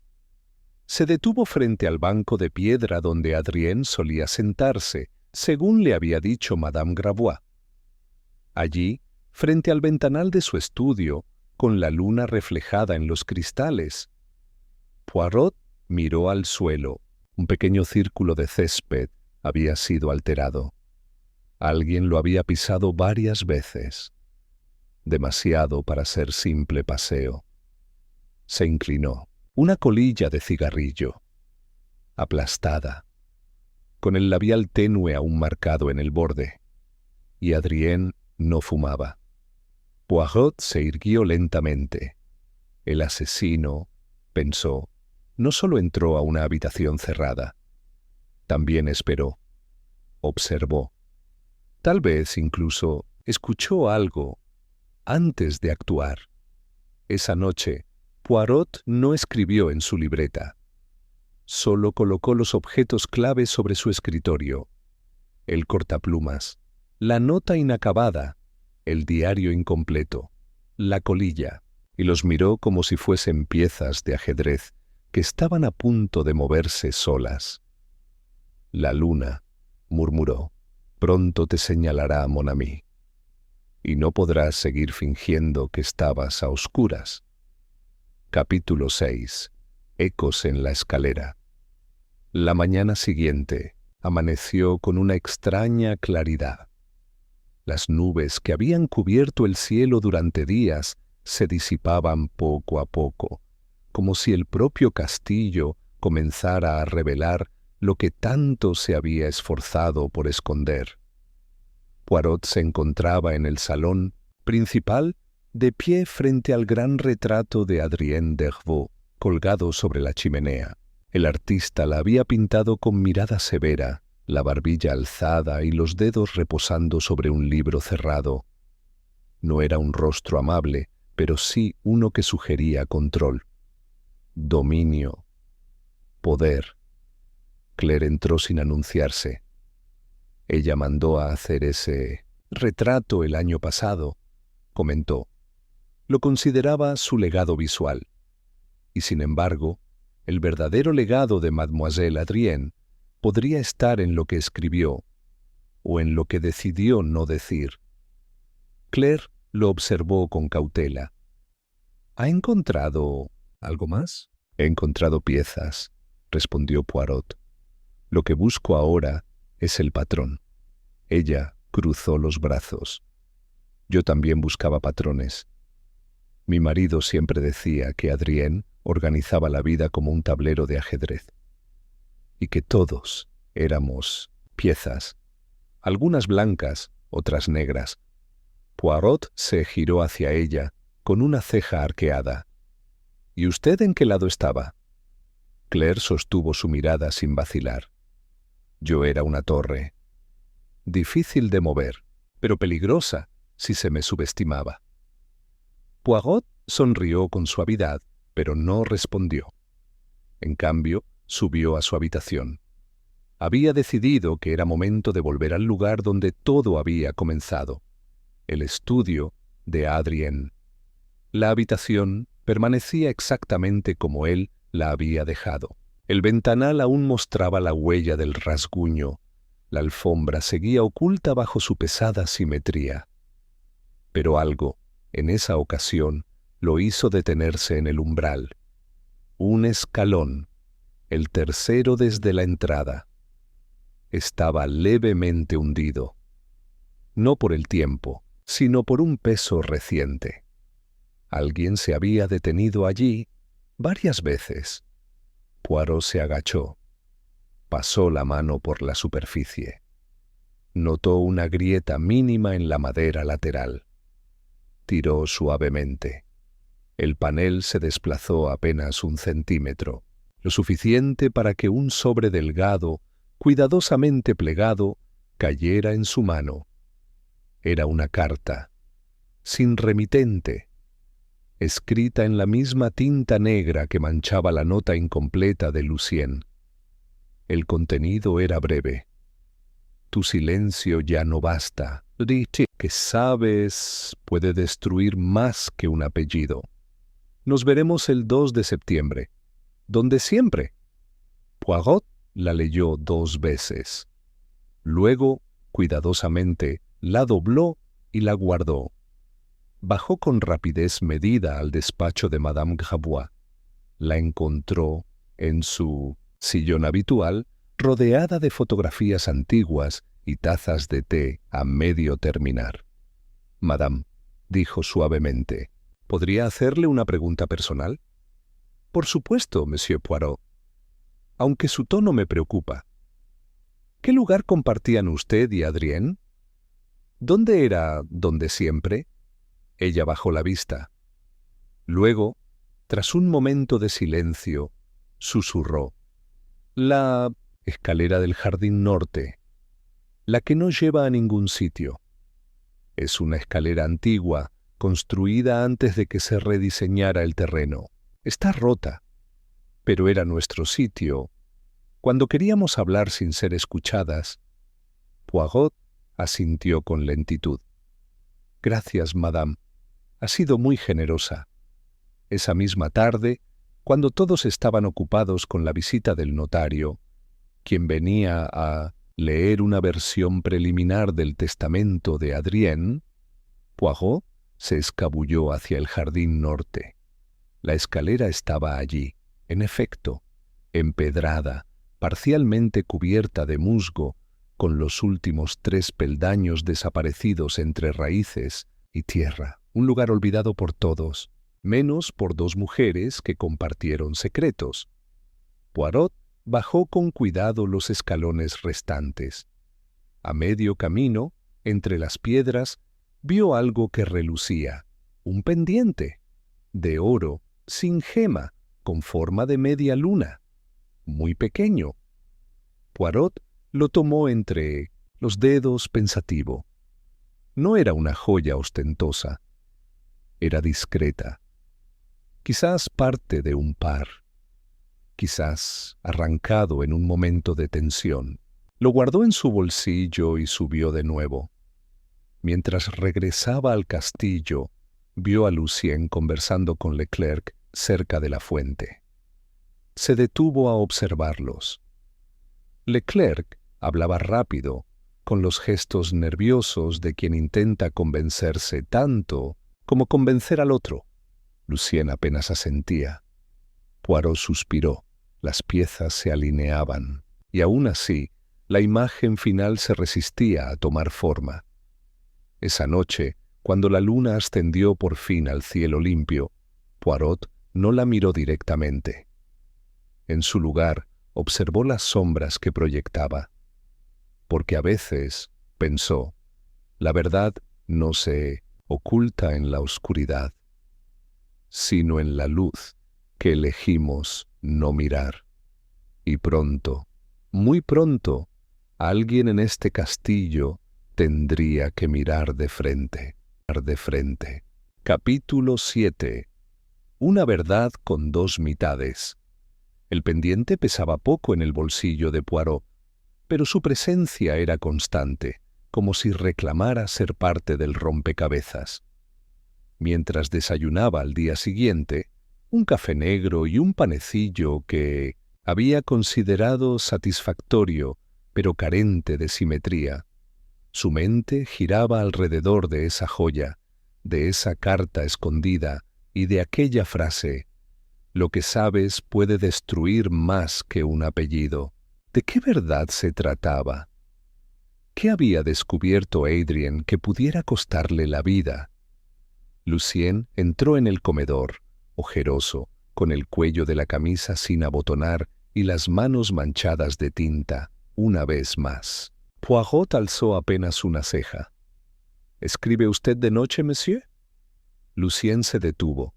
Se detuvo frente al banco de piedra donde Adrien solía sentarse, según le había dicho Madame Gravois. Allí, frente al ventanal de su estudio, con la luna reflejada en los cristales, Poirot miró al suelo. Un pequeño círculo de césped había sido alterado. Alguien lo había pisado varias veces. Demasiado para ser simple paseo. Se inclinó. Una colilla de cigarrillo, aplastada, con el labial tenue aún marcado en el borde. Y Adrien no fumaba. Poirot se irguió lentamente. El asesino, pensó, no solo entró a una habitación cerrada, también esperó, observó. Tal vez incluso escuchó algo antes de actuar. Esa noche, Poirot no escribió en su libreta. Solo colocó los objetos clave sobre su escritorio: el cortaplumas, la nota inacabada, el diario incompleto, la colilla, y los miró como si fuesen piezas de ajedrez que estaban a punto de moverse solas. La luna, murmuró, pronto te señalará, mon ami, y no podrás seguir fingiendo que estabas a oscuras. Capítulo 6. Ecos en la escalera. La mañana siguiente amaneció con una extraña claridad. Las nubes que habían cubierto el cielo durante días se disipaban poco a poco, como si el propio castillo comenzara a revelar lo que tanto se había esforzado por esconder. Poirot se encontraba en el salón principal, de pie frente al gran retrato de Adrien Dervaux, colgado sobre la chimenea. El artista la había pintado con mirada severa, la barbilla alzada y los dedos reposando sobre un libro cerrado. No era un rostro amable, pero sí uno que sugería control, dominio, poder. Claire entró sin anunciarse. Ella mandó a hacer ese retrato el año pasado, comentó. Lo consideraba su legado visual. Y sin embargo, el verdadero legado de Mademoiselle Adrien podría estar en lo que escribió o en lo que decidió no decir. Claire lo observó con cautela. ¿Ha encontrado algo más? He encontrado piezas, respondió Poirot. Lo que busco ahora es el patrón. Ella cruzó los brazos. Yo también buscaba patrones. Mi marido siempre decía que Adrien organizaba la vida como un tablero de ajedrez y que todos éramos piezas, algunas blancas, otras negras. Poirot se giró hacia ella con una ceja arqueada. ¿Y usted en qué lado estaba? Claire sostuvo su mirada sin vacilar. Yo era una torre, difícil de mover, pero peligrosa si se me subestimaba. Poirot sonrió con suavidad, pero no respondió. En cambio, subió a su habitación. Había decidido que era momento de volver al lugar donde todo había comenzado, el estudio de Adrien. La habitación permanecía exactamente como él la había dejado. El ventanal aún mostraba la huella del rasguño. La alfombra seguía oculta bajo su pesada simetría. Pero algo, en esa ocasión, lo hizo detenerse en el umbral. Un escalón, el tercero desde la entrada. Estaba levemente hundido, no por el tiempo, sino por un peso reciente. Alguien se había detenido allí varias veces. Poirot se agachó. Pasó la mano por la superficie. Notó una grieta mínima en la madera lateral. Tiró suavemente. El panel se desplazó apenas 1 centímetro, lo suficiente para que un sobre delgado, cuidadosamente plegado, cayera en su mano. Era una carta, sin remitente, escrita en la misma tinta negra que manchaba la nota incompleta de Lucien. El contenido era breve. Tu silencio ya no basta. Dice que sabes puede destruir más que un apellido. Nos veremos el 2 de septiembre. Donde siempre, Poirot la leyó 2 veces. Luego, cuidadosamente, la dobló y la guardó. Bajó con rapidez medida al despacho de Madame Gravois. La encontró en su sillón habitual, rodeada de fotografías antiguas y tazas de té a medio terminar. «Madame», dijo suavemente, «¿podría hacerle una pregunta personal?» «Por supuesto, Monsieur Poirot, aunque su tono me preocupa. ¿Qué lugar compartían usted y Adrienne? ¿Dónde era donde siempre?» Ella bajó la vista. Luego, tras un momento de silencio, susurró: «La escalera del jardín norte, la que no lleva a ningún sitio. Es una escalera antigua, construida antes de que se rediseñara el terreno. Está rota, pero era nuestro sitio. Cuando queríamos hablar sin ser escuchadas». Poirot asintió con lentitud. «Gracias, madame. Ha sido muy generosa». Esa misma tarde, cuando todos estaban ocupados con la visita del notario, quien venía a leer una versión preliminar del testamento de Adrienne, Poirot se escabulló hacia el jardín norte. La escalera estaba allí, en efecto, empedrada, parcialmente cubierta de musgo, con los últimos 3 peldaños desaparecidos entre raíces y tierra, un lugar olvidado por todos, menos por 2 mujeres que compartieron secretos. Poirot bajó con cuidado los escalones restantes. A medio camino, entre las piedras, vio algo que relucía, un pendiente, de oro, sin gema, con forma de media luna, muy pequeño. Poirot lo tomó entre los dedos pensativo. No era una joya ostentosa, era discreta. Quizás parte de un par, quizás arrancado en un momento de tensión. Lo guardó en su bolsillo y subió de nuevo. Mientras regresaba al castillo, vio a Lucien conversando con Leclerc cerca de la fuente. Se detuvo a observarlos. Leclerc hablaba rápido, con los gestos nerviosos de quien intenta convencerse tanto como convencer al otro. Lucien apenas asentía. Poirot suspiró. Las piezas se alineaban, y aún así, la imagen final se resistía a tomar forma. Esa noche, cuando la luna ascendió por fin al cielo limpio, Poirot no la miró directamente. En su lugar, observó las sombras que proyectaba. Porque a veces, pensó, la verdad no se oculta en la oscuridad, sino en la luz que elegimos no mirar. Y pronto, muy pronto, alguien en este castillo tendría que mirar de frente. Capítulo 7. Una verdad con 2 mitades. El pendiente pesaba poco en el bolsillo de Poirot, pero su presencia era constante, como si reclamara ser parte del rompecabezas. Mientras desayunaba al día siguiente, un café negro y un panecillo que había considerado satisfactorio, pero carente de simetría, su mente giraba alrededor de esa joya, de esa carta escondida y de aquella frase: «Lo que sabes puede destruir más que un apellido». ¿De qué verdad se trataba? ¿Qué había descubierto Adrienne que pudiera costarle la vida? Lucien entró en el comedor, ojeroso, con el cuello de la camisa sin abotonar y las manos manchadas de tinta, una vez más. Poirot alzó apenas una ceja. «¿Escribe usted de noche, monsieur?» Lucien se detuvo.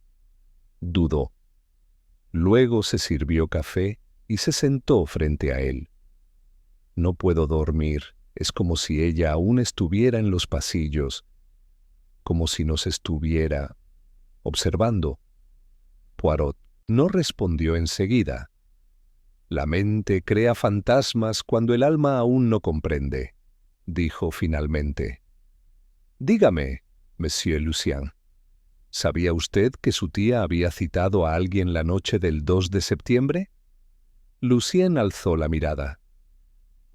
Dudó. Luego se sirvió café y se sentó frente a él. «No puedo dormir. Es como si ella aún estuviera en los pasillos, como si nos estuviera observando». Poirot no respondió enseguida. «La mente crea fantasmas cuando el alma aún no comprende», dijo finalmente. «Dígame, Monsieur Lucien, ¿sabía usted que su tía había citado a alguien la noche del 2 de septiembre?» Lucien alzó la mirada.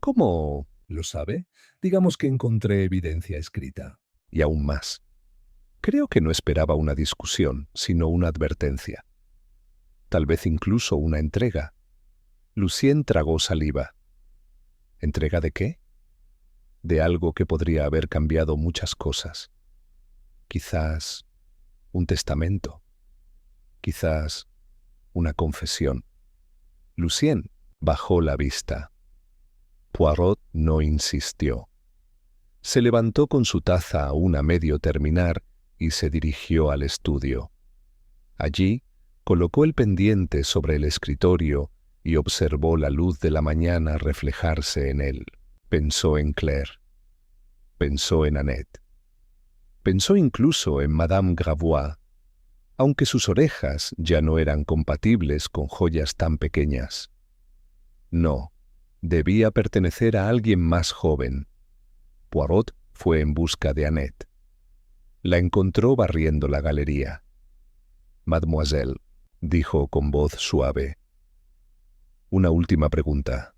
¿Cómo? ¿Lo sabe? Digamos que encontré evidencia escrita. Y aún más. Creo que no esperaba una discusión, sino una advertencia. Tal vez incluso una entrega. Lucien tragó saliva. ¿Entrega de qué? De algo que podría haber cambiado muchas cosas. Quizás un testamento. Quizás una confesión. Lucien bajó la vista. Poirot no insistió. Se levantó con su taza aún a medio terminar y se dirigió al estudio. Allí colocó el pendiente sobre el escritorio y observó la luz de la mañana reflejarse en él. Pensó en Claire. Pensó en Annette. Pensó incluso en Madame Gravois, aunque sus orejas ya no eran compatibles con joyas tan pequeñas. No, debía pertenecer a alguien más joven. Poirot fue en busca de Annette. La encontró barriendo la galería. «Mademoiselle», dijo con voz suave. «Una última pregunta.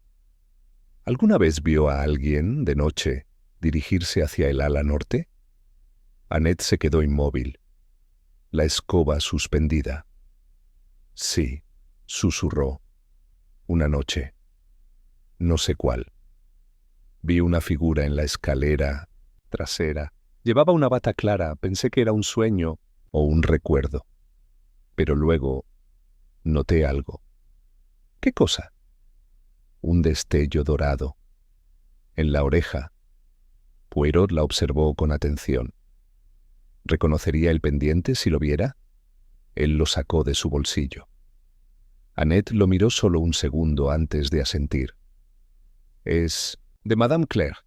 ¿Alguna vez vio a alguien, de noche, dirigirse hacia el ala norte?» Annette se quedó inmóvil, la escoba suspendida. «Sí», susurró. «Una noche. No sé cuál. Vi una figura en la escalera trasera. Llevaba una bata clara, pensé que era un sueño o un recuerdo. Pero luego noté algo». «¿Qué cosa?» «Un destello dorado. En la oreja». Poirot la observó con atención. ¿Reconocería el pendiente si lo viera? Él lo sacó de su bolsillo. Annette lo miró solo un segundo antes de asentir. «Es de Madame Claire.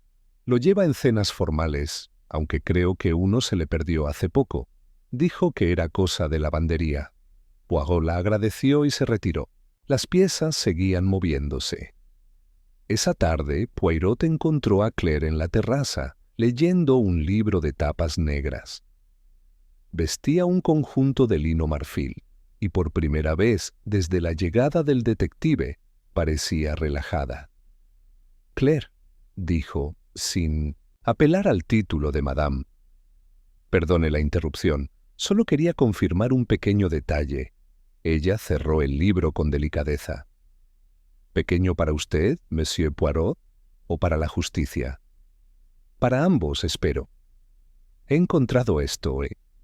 Lo lleva en cenas formales, aunque creo que uno se le perdió hace poco. Dijo que era cosa de lavandería». Poirot la agradeció y se retiró. Las piezas seguían moviéndose. Esa tarde, Poirot encontró a Claire en la terraza, leyendo un libro de tapas negras. Vestía un conjunto de lino marfil, y por primera vez, desde la llegada del detective, parecía relajada. «Claire», dijo, sin apelar al título de Madame. «Perdone la interrupción, solo quería confirmar un pequeño detalle». Ella cerró el libro con delicadeza. «¿Pequeño para usted, Monsieur Poirot, o para la justicia?» «Para ambos, espero». «He encontrado esto»,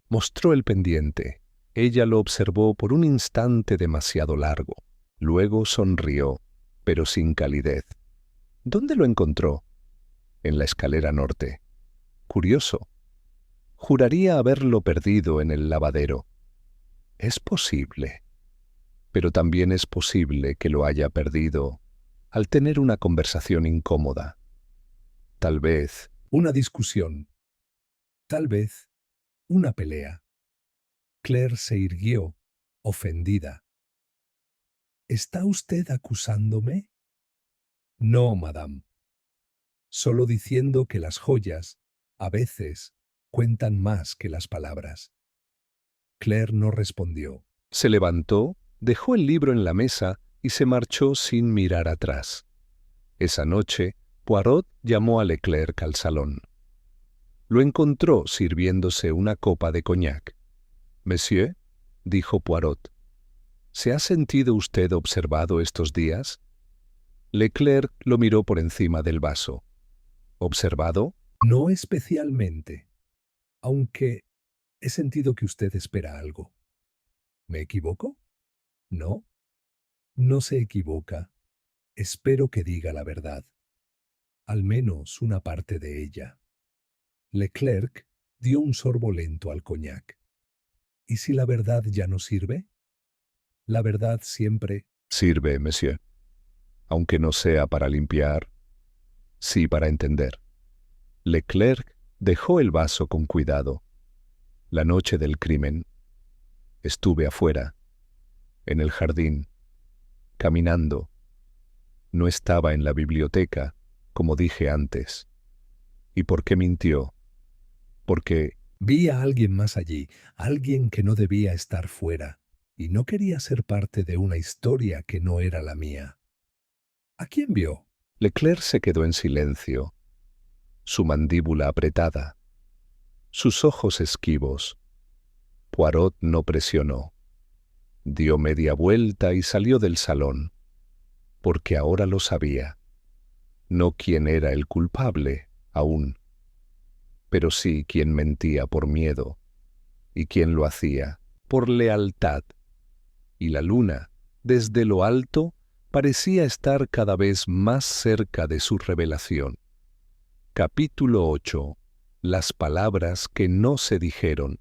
mostró el pendiente. Ella lo observó por un instante demasiado largo. Luego sonrió, pero sin calidez. «¿Dónde lo encontró?» «En la escalera norte». «Curioso. Juraría haberlo perdido en el lavadero». «Es posible. Pero también es posible que lo haya perdido al tener una conversación incómoda. Tal vez Una discusión. Tal vez una pelea». Claire se irguió, ofendida. «¿Está usted acusándome?» «No, madame. Solo diciendo que las joyas, a veces, cuentan más que las palabras». Claire no respondió. se levantó, dejó el libro en la mesa y se marchó sin mirar atrás. Esa noche, Poirot llamó a Leclerc al salón. Lo encontró sirviéndose una copa de coñac. «Monsieur», dijo Poirot, «¿se ha sentido usted observado estos días?» Leclerc lo miró por encima del vaso. «¿Observado?» «No especialmente, aunque he sentido que usted espera algo». ¿Me equivoco? No, no se equivoca. Espero que diga la verdad. Al menos una parte de ella. Leclerc dio un sorbo lento al coñac. ¿Y si la verdad ya no sirve? La verdad siempre «Sirve, monsieur. Aunque no sea para limpiar, sí para entender». Leclerc dejó el vaso con cuidado. La noche del crimen. Estuve afuera, en el jardín, caminando. No estaba en la biblioteca, como dije antes. ¿Y por qué mintió? Porque vi a alguien más allí, alguien que no debía estar fuera, y no quería ser parte de una historia que no era la mía. ¿A quién vio? Leclerc se quedó en silencio, su mandíbula apretada, sus ojos esquivos. Poirot no presionó. Dio media vuelta y salió del salón, porque ahora lo sabía. No quién era el culpable, aún, pero sí quién mentía por miedo, y quién lo hacía por lealtad. Y la luna, desde lo alto, parecía estar cada vez más cerca de su revelación. Capítulo 8. Las palabras que no se dijeron.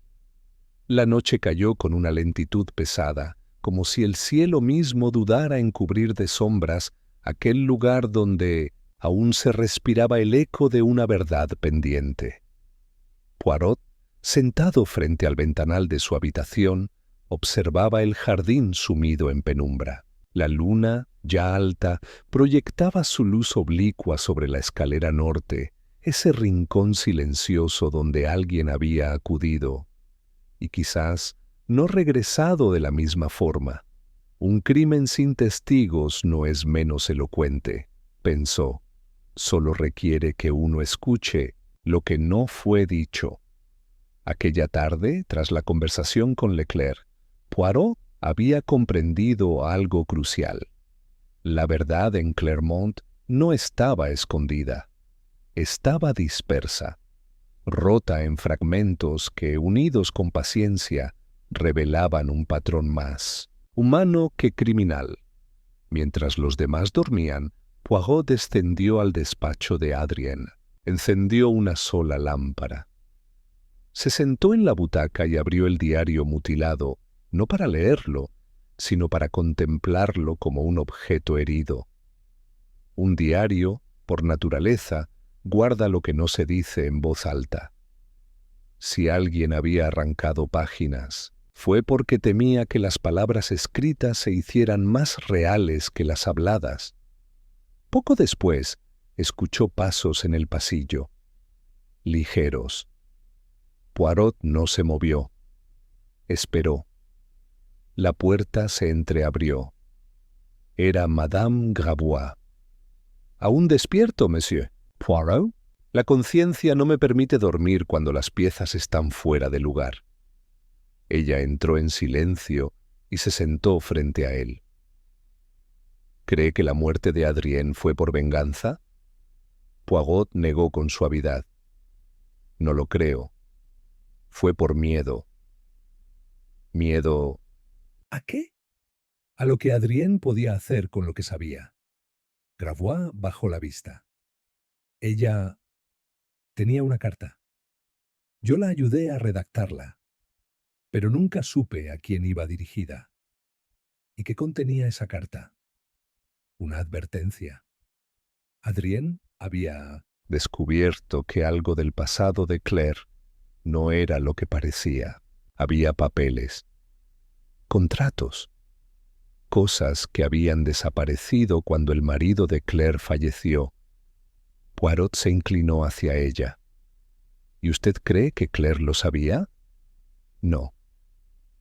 La noche cayó con una lentitud pesada, como si el cielo mismo dudara en cubrir de sombras aquel lugar donde aún se respiraba el eco de una verdad pendiente. Poirot, sentado frente al ventanal de su habitación, observaba el jardín sumido en penumbra. La luna, ya alta, proyectaba su luz oblicua sobre la escalera norte, ese rincón silencioso donde alguien había acudido, y quizás no regresado de la misma forma. Un crimen sin testigos no es menos elocuente, pensó. Solo requiere que uno escuche lo que no fue dicho. Aquella tarde, tras la conversación con Leclerc, Poirot había comprendido algo crucial. La verdad en Clermont no estaba escondida, estaba dispersa, rota en fragmentos que, unidos con paciencia, revelaban un patrón más humano que criminal. Mientras los demás dormían, Poirot descendió al despacho de Adrien, encendió una sola lámpara. Se sentó en la butaca y abrió el diario mutilado, no para leerlo, sino para contemplarlo como un objeto herido. Un diario, por naturaleza, guarda lo que no se dice en voz alta. Si alguien había arrancado páginas, fue porque temía que las palabras escritas se hicieran más reales que las habladas. Poco después, escuchó pasos en el pasillo, ligeros. Poirot no se movió. Esperó. La puerta se entreabrió. Era Madame Gravois. «¿Aún despierto, monsieur?» «Poirot, la conciencia no me permite dormir cuando las piezas están fuera de lugar». Ella entró en silencio y se sentó frente a él. «¿Cree que la muerte de Adrien fue por venganza?» Poirot negó con suavidad. «No lo creo. Fue por miedo». «¿Miedo?» ¿A qué? A lo que Adrien podía hacer con lo que sabía. Gravois bajó la vista. Ella tenía una carta. Yo la ayudé a redactarla, pero nunca supe a quién iba dirigida. ¿Y qué contenía esa carta? Una advertencia. Adrien había descubierto que algo del pasado de Claire no era lo que parecía. Había papeles, contratos, cosas que habían desaparecido cuando el marido de Claire falleció. Poirot se inclinó hacia ella. ¿Y usted cree que Claire lo sabía? No.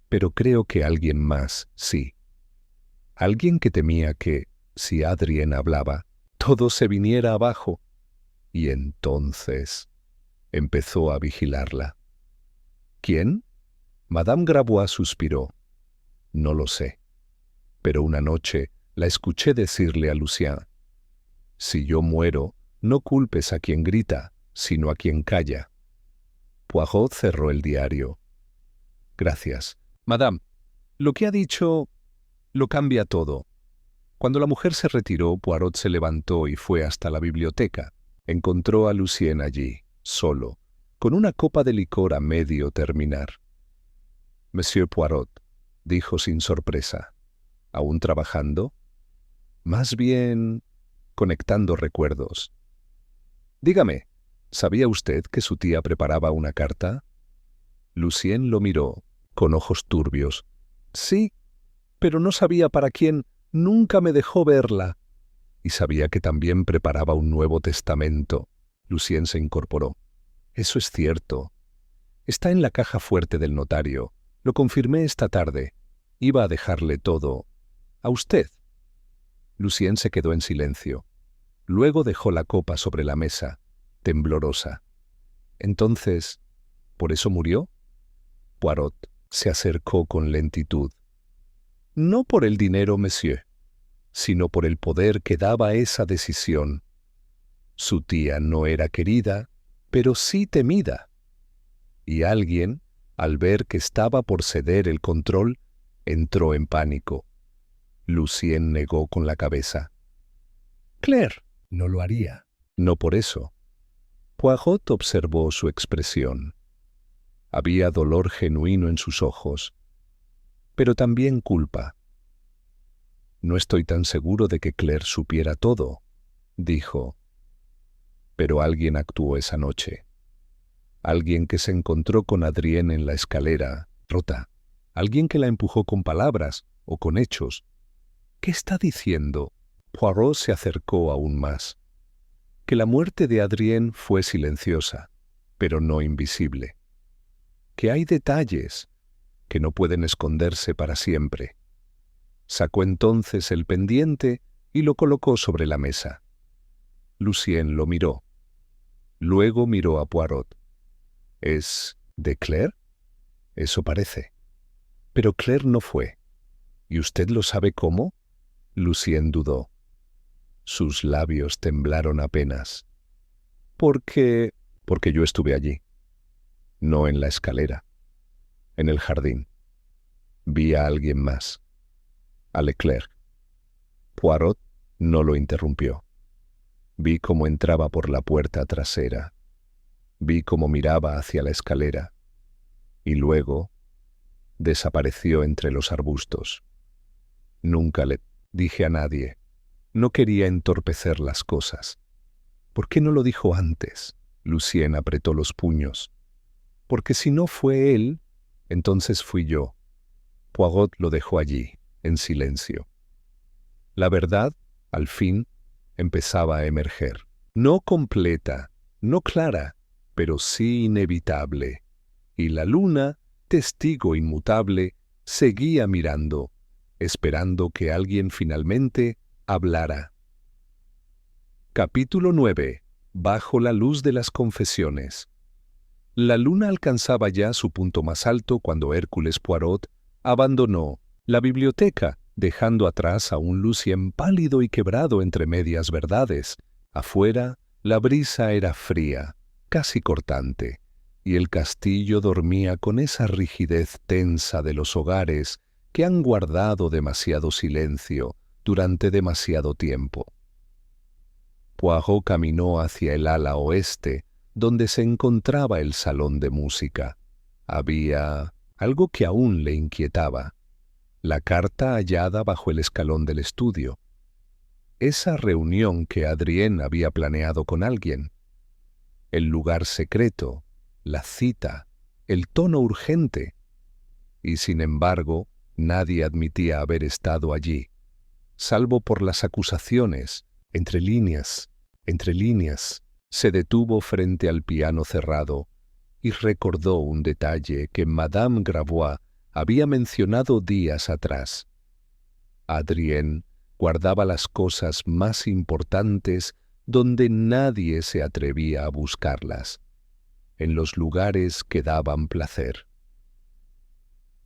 Pero creo que alguien más, sí. Alguien que temía que, si Adrien hablaba, todo se viniera abajo. Y entonces empezó a vigilarla. ¿Quién? Madame Gravois suspiró. No lo sé. Pero una noche la escuché decirle a Lucien: «Si yo muero, no culpes a quien grita, sino a quien calla». Poirot cerró el diario. «Gracias. Madame, lo que ha dicho lo cambia todo». Cuando la mujer se retiró, Poirot se levantó y fue hasta la biblioteca. Encontró a Lucien allí, solo, con una copa de licor a medio terminar. «Monsieur Poirot», dijo sin sorpresa. «¿Aún trabajando?» «Más bien conectando recuerdos». «Dígame, ¿sabía usted que su tía preparaba una carta?» Lucien lo miró, con ojos turbios. «Sí, pero no sabía para quién. Nunca me dejó verla». «Y sabía que también preparaba un Nuevo Testamento». Lucien se incorporó. «Eso es cierto. Está en la caja fuerte del notario. Lo confirmé esta tarde. Iba a dejarle todo. ¿A usted?» Lucien se quedó en silencio. Luego dejó la copa sobre la mesa, temblorosa. Entonces, ¿por eso murió? Poirot se acercó con lentitud. No por el dinero, monsieur, sino por el poder que daba esa decisión. Su tía no era querida, pero sí temida. Y alguien, al ver que estaba por ceder el control, entró en pánico. Lucien negó con la cabeza. Claire, No lo haría. no por eso. Poirot observó su expresión. Había dolor genuino en sus ojos, pero también culpa. No estoy tan seguro de que Claire supiera todo, dijo. Pero alguien actuó esa noche. Alguien que se encontró con Adrienne en la escalera, rota. Alguien que la empujó con palabras o con hechos. ¿Qué está diciendo? Poirot se acercó aún más. Que la muerte de Adrienne fue silenciosa, pero no invisible. Que hay detalles que no pueden esconderse para siempre. Sacó entonces el pendiente y lo colocó sobre la mesa. Lucien lo miró. Luego miró a Poirot. ¿Es de Claire? Eso parece. Pero Claire no fue. ¿Y usted lo sabe cómo? Lucien dudó. Sus labios temblaron apenas. Porque yo estuve allí. No en la escalera. En el jardín. Vi a alguien más. A Leclerc. Poirot no lo interrumpió. Vi cómo entraba por la puerta trasera. Vi cómo miraba hacia la escalera. Y luego desapareció entre los arbustos. Nunca le dije a nadie. No quería entorpecer las cosas. ¿Por qué no lo dijo antes? Lucien apretó los puños. Porque si no fue él, entonces fui yo. Poirot lo dejó allí, en silencio. La verdad, al fin, empezaba a emerger. No completa, no clara, pero sí inevitable. Y la luna, testigo inmutable, seguía mirando, esperando que alguien finalmente hablara. Capítulo 9. Bajo la luz de las confesiones. La luna alcanzaba ya su punto más alto cuando Hércules Poirot abandonó la biblioteca, dejando atrás a un Lucien pálido y quebrado entre medias verdades. Afuera, la brisa era fría, casi cortante, y el castillo dormía con esa rigidez tensa de los hogares que han guardado demasiado silencio durante demasiado tiempo. Poirot caminó hacia el ala oeste, donde se encontraba el salón de música. Había algo que aún le inquietaba. La carta hallada bajo el escalón del estudio. Esa reunión que Adrienne había planeado con alguien. El lugar secreto, la cita, el tono urgente. Y sin embargo, nadie admitía haber estado allí, salvo por las acusaciones, entre líneas. Se detuvo frente al piano cerrado y recordó un detalle que Madame Gravois había mencionado días atrás. Adrienne guardaba las cosas más importantes donde nadie se atrevía a buscarlas, en los lugares que daban placer.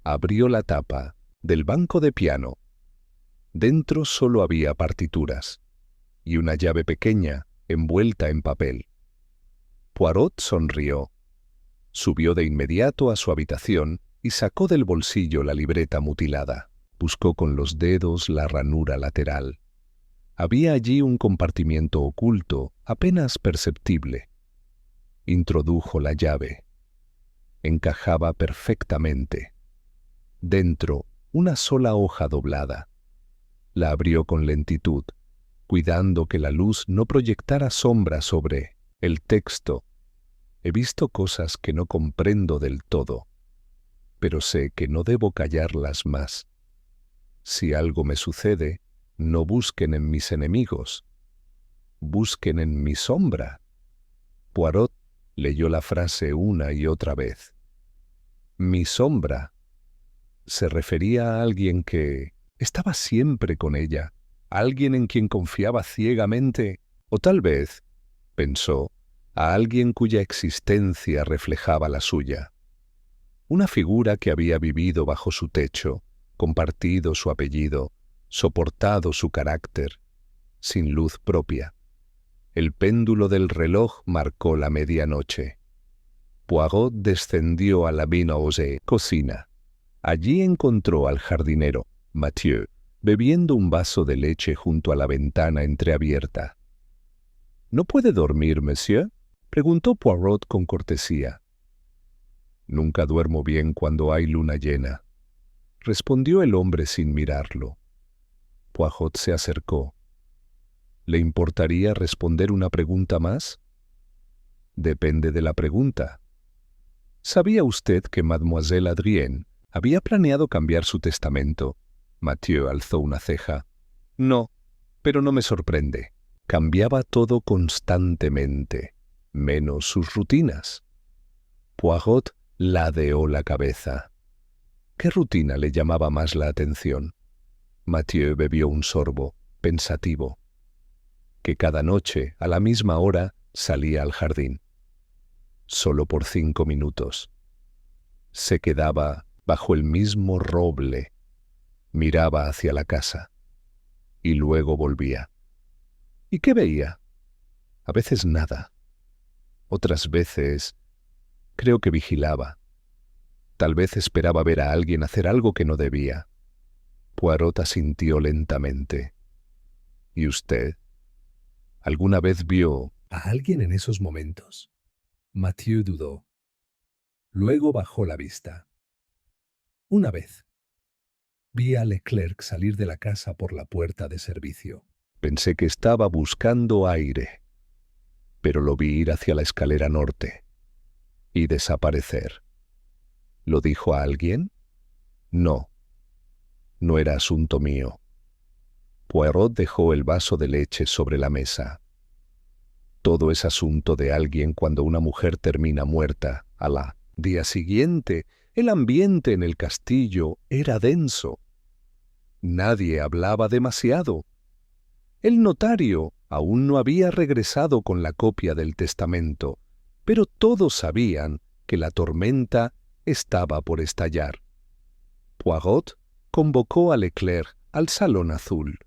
Abrió la tapa del banco de piano. Dentro solo había partituras y una llave pequeña envuelta en papel. Poirot sonrió. Subió de inmediato a su habitación y sacó del bolsillo la libreta mutilada. Buscó con los dedos la ranura lateral. Había allí un compartimiento oculto, apenas perceptible. Introdujo la llave. Encajaba perfectamente. Dentro, una sola hoja doblada. La abrió con lentitud, cuidando que la luz no proyectara sombra sobre el texto. He visto cosas que no comprendo del todo, pero sé que no debo callarlas más. Si algo me sucede, no busquen en mis enemigos, busquen en mi sombra. Poirot leyó la frase una y otra vez. Mi sombra se refería a alguien que estaba siempre con ella, alguien en quien confiaba ciegamente, o tal vez, pensó, a alguien cuya existencia reflejaba la suya. Una figura que había vivido bajo su techo, compartido su apellido, soportado su carácter, sin luz propia. El péndulo del reloj marcó la medianoche. Poirot descendió a la cocina. Allí encontró al jardinero, Mathieu, bebiendo un vaso de leche junto a la ventana entreabierta. ¿No puede dormir, monsieur?, preguntó Poirot con cortesía. Nunca duermo bien cuando hay luna llena, respondió el hombre sin mirarlo. Poirot se acercó. ¿Le importaría responder una pregunta más? Depende de la pregunta. ¿Sabía usted que Mademoiselle Adrienne había planeado cambiar su testamento? Mathieu alzó una ceja. No, pero no me sorprende. Cambiaba todo constantemente, menos sus rutinas. Poirot ladeó la cabeza. ¿Qué rutina le llamaba más la atención? Mathieu bebió un sorbo, pensativo. Que cada noche, a la misma hora, salía al jardín. Solo por 5 minutos. Se quedaba bajo el mismo roble, miraba hacia la casa, y luego volvía. ¿Y qué veía? A veces nada. Otras veces, creo que vigilaba. Tal vez esperaba ver a alguien hacer algo que no debía. Poirot asintió lentamente. ¿Y usted? ¿Alguna vez vio ¿A alguien en esos momentos? Mathieu dudó. Luego bajó la vista. Una vez. Vi a Leclerc salir de la casa por la puerta de servicio. Pensé que estaba buscando aire, pero lo vi ir hacia la escalera norte y desaparecer. ¿Lo dijo a alguien? No. No era asunto mío. Poirot dejó el vaso de leche sobre la mesa. Todo es asunto de alguien cuando una mujer termina muerta. Al día siguiente, el ambiente en el castillo era denso. Nadie hablaba demasiado. El notario aún no había regresado con la copia del testamento, pero todos sabían que la tormenta estaba por estallar. Poirot convocó a Leclerc al salón azul.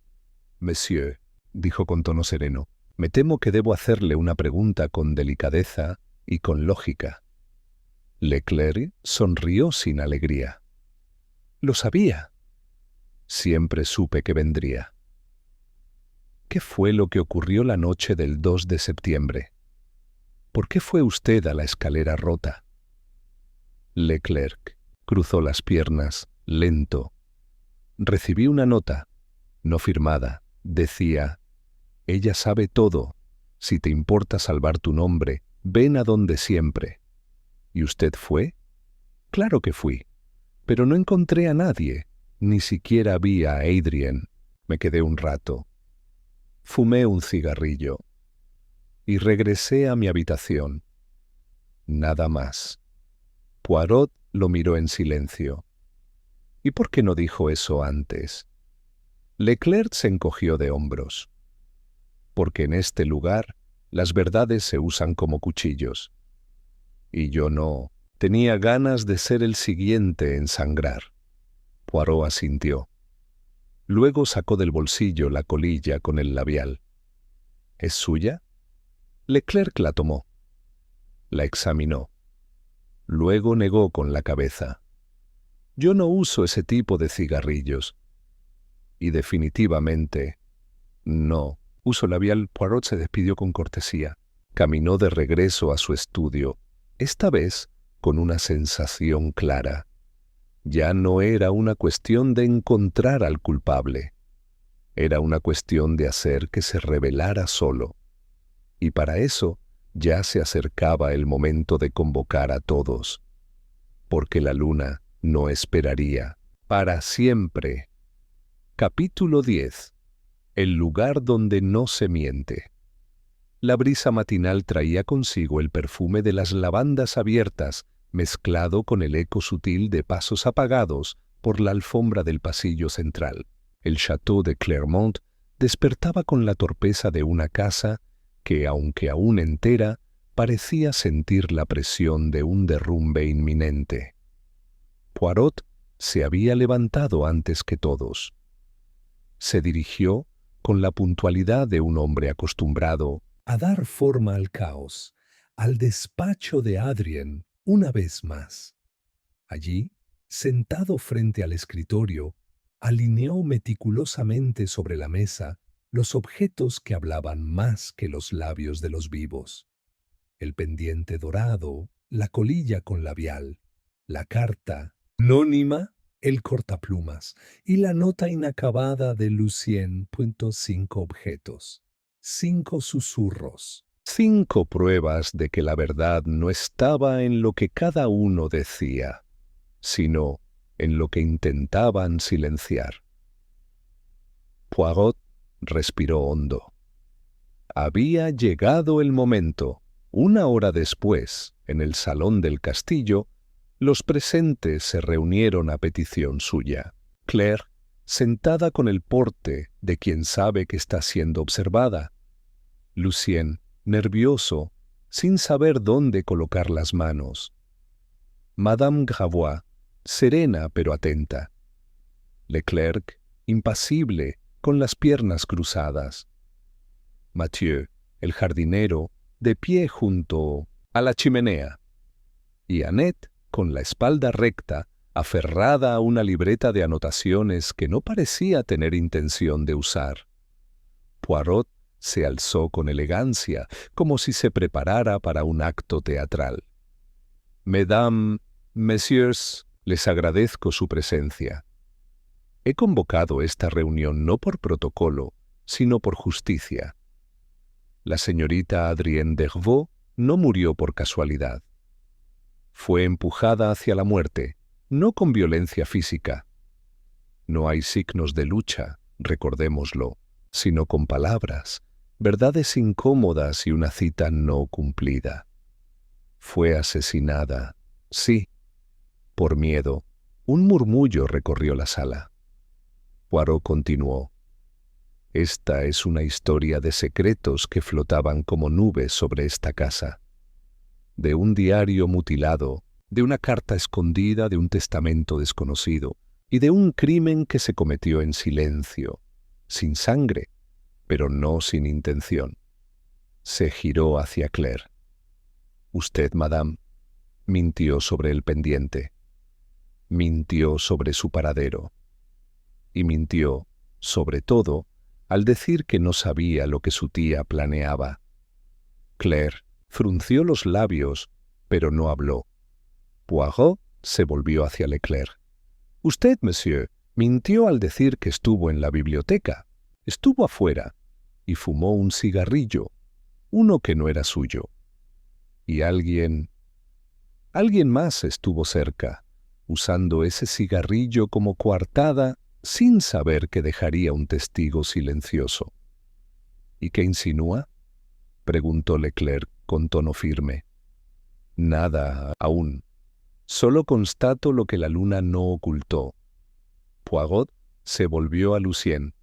«Monsieur», dijo con tono sereno, «me temo que debo hacerle una pregunta con delicadeza y con lógica». Leclerc sonrió sin alegría. «Lo sabía. Siempre supe que vendría». «¿Qué fue lo que ocurrió la noche del 2 de septiembre? ¿Por qué fue usted a la escalera rota?» Leclerc cruzó las piernas, lento. «Recibí una nota, no firmada. Decía, ella sabe todo. Si te importa salvar tu nombre, ven a donde siempre». ¿Y usted fue? Claro que fui, pero no encontré a nadie, ni siquiera vi a Adrienne. Me quedé un rato. Fumé un cigarrillo y regresé a mi habitación. Nada más. Poirot lo miró en silencio. ¿Y por qué no dijo eso antes? Leclerc se encogió de hombros. Porque en este lugar las verdades se usan como cuchillos. Y yo no. Tenía ganas de ser el siguiente en sangrar. Poirot asintió. Luego sacó del bolsillo la colilla con el labial. ¿Es suya? Leclerc la tomó. La examinó. Luego negó con la cabeza. Yo no uso ese tipo de cigarrillos. Y definitivamente, no. Uso labial. Poirot se despidió con cortesía. Caminó de regreso a su estudio, esta vez con una sensación clara. Ya no era una cuestión de encontrar al culpable. Era una cuestión de hacer que se revelara solo. Y para eso ya se acercaba el momento de convocar a todos. Porque la luna no esperaría para siempre. Capítulo 10. El lugar donde no se miente. La brisa matinal traía consigo el perfume de las lavandas abiertas, mezclado con el eco sutil de pasos apagados por la alfombra del pasillo central. El château de Clermont despertaba con la torpeza de una casa que, aunque aún entera, parecía sentir la presión de un derrumbe inminente. Poirot se había levantado antes que todos. Se dirigió, con la puntualidad de un hombre acostumbrado, a dar forma al caos, al despacho de Adrien una vez más. Allí, sentado frente al escritorio, alineó meticulosamente sobre la mesa los objetos que hablaban más que los labios de los vivos. El pendiente dorado, la colilla con labial, la carta anónima, el cortaplumas y la nota inacabada de Lucien. 5 objetos, 5 susurros. 5 pruebas de que la verdad no estaba en lo que cada uno decía, sino en lo que intentaban silenciar. Poirot respiró hondo. Había llegado el momento. Una hora después, en el salón del castillo, los presentes se reunieron a petición suya. Claire, sentada con el porte de quien sabe que está siendo observada. Lucien, nervioso, sin saber dónde colocar las manos. Madame Gravois, serena pero atenta. Leclerc, impasible, con las piernas cruzadas. Mathieu, el jardinero, de pie junto a la chimenea. Y Annette, con la espalda recta, aferrada a una libreta de anotaciones que no parecía tener intención de usar. Poirot se alzó con elegancia, como si se preparara para un acto teatral. Mesdames, Messieurs, les agradezco su presencia. He convocado esta reunión no por protocolo, sino por justicia. La señorita Adrienne Dervaux no murió por casualidad. Fue empujada hacia la muerte, no con violencia física. No hay signos de lucha, recordémoslo, sino con palabras, verdades incómodas y una cita no cumplida. Fue asesinada, sí. Por miedo, un murmullo recorrió la sala. Poirot continuó. Esta es una historia de secretos que flotaban como nubes sobre esta casa. De un diario mutilado, de una carta escondida, de un testamento desconocido y de un crimen que se cometió en silencio, sin sangre, pero no sin intención. Se giró hacia Claire. Usted, madame, mintió sobre el pendiente. Mintió sobre su paradero. Y mintió, sobre todo, al decir que no sabía lo que su tía planeaba. Claire frunció los labios, pero no habló. Poirot se volvió hacia Leclerc. Usted, monsieur, mintió al decir que estuvo en la biblioteca. Estuvo afuera y fumó un cigarrillo, uno que no era suyo. Y alguien más estuvo cerca, usando ese cigarrillo como coartada, sin saber que dejaría un testigo silencioso. ¿Y qué insinúa?, preguntó Leclerc con tono firme. Nada aún. Solo constato lo que la luna no ocultó. Poirot se volvió a Lucien.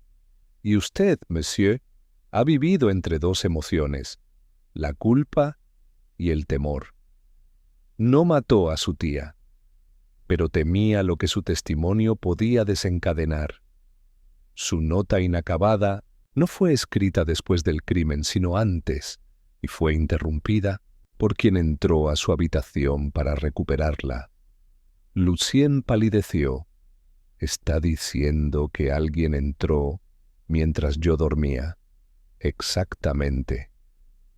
Y usted, monsieur, ha vivido entre dos emociones, la culpa y el temor. No mató a su tía, pero temía lo que su testimonio podía desencadenar. Su nota inacabada no fue escrita después del crimen, sino antes, y fue interrumpida por quien entró a su habitación para recuperarla. Lucien palideció. Está diciendo que alguien entró mientras yo dormía. Exactamente.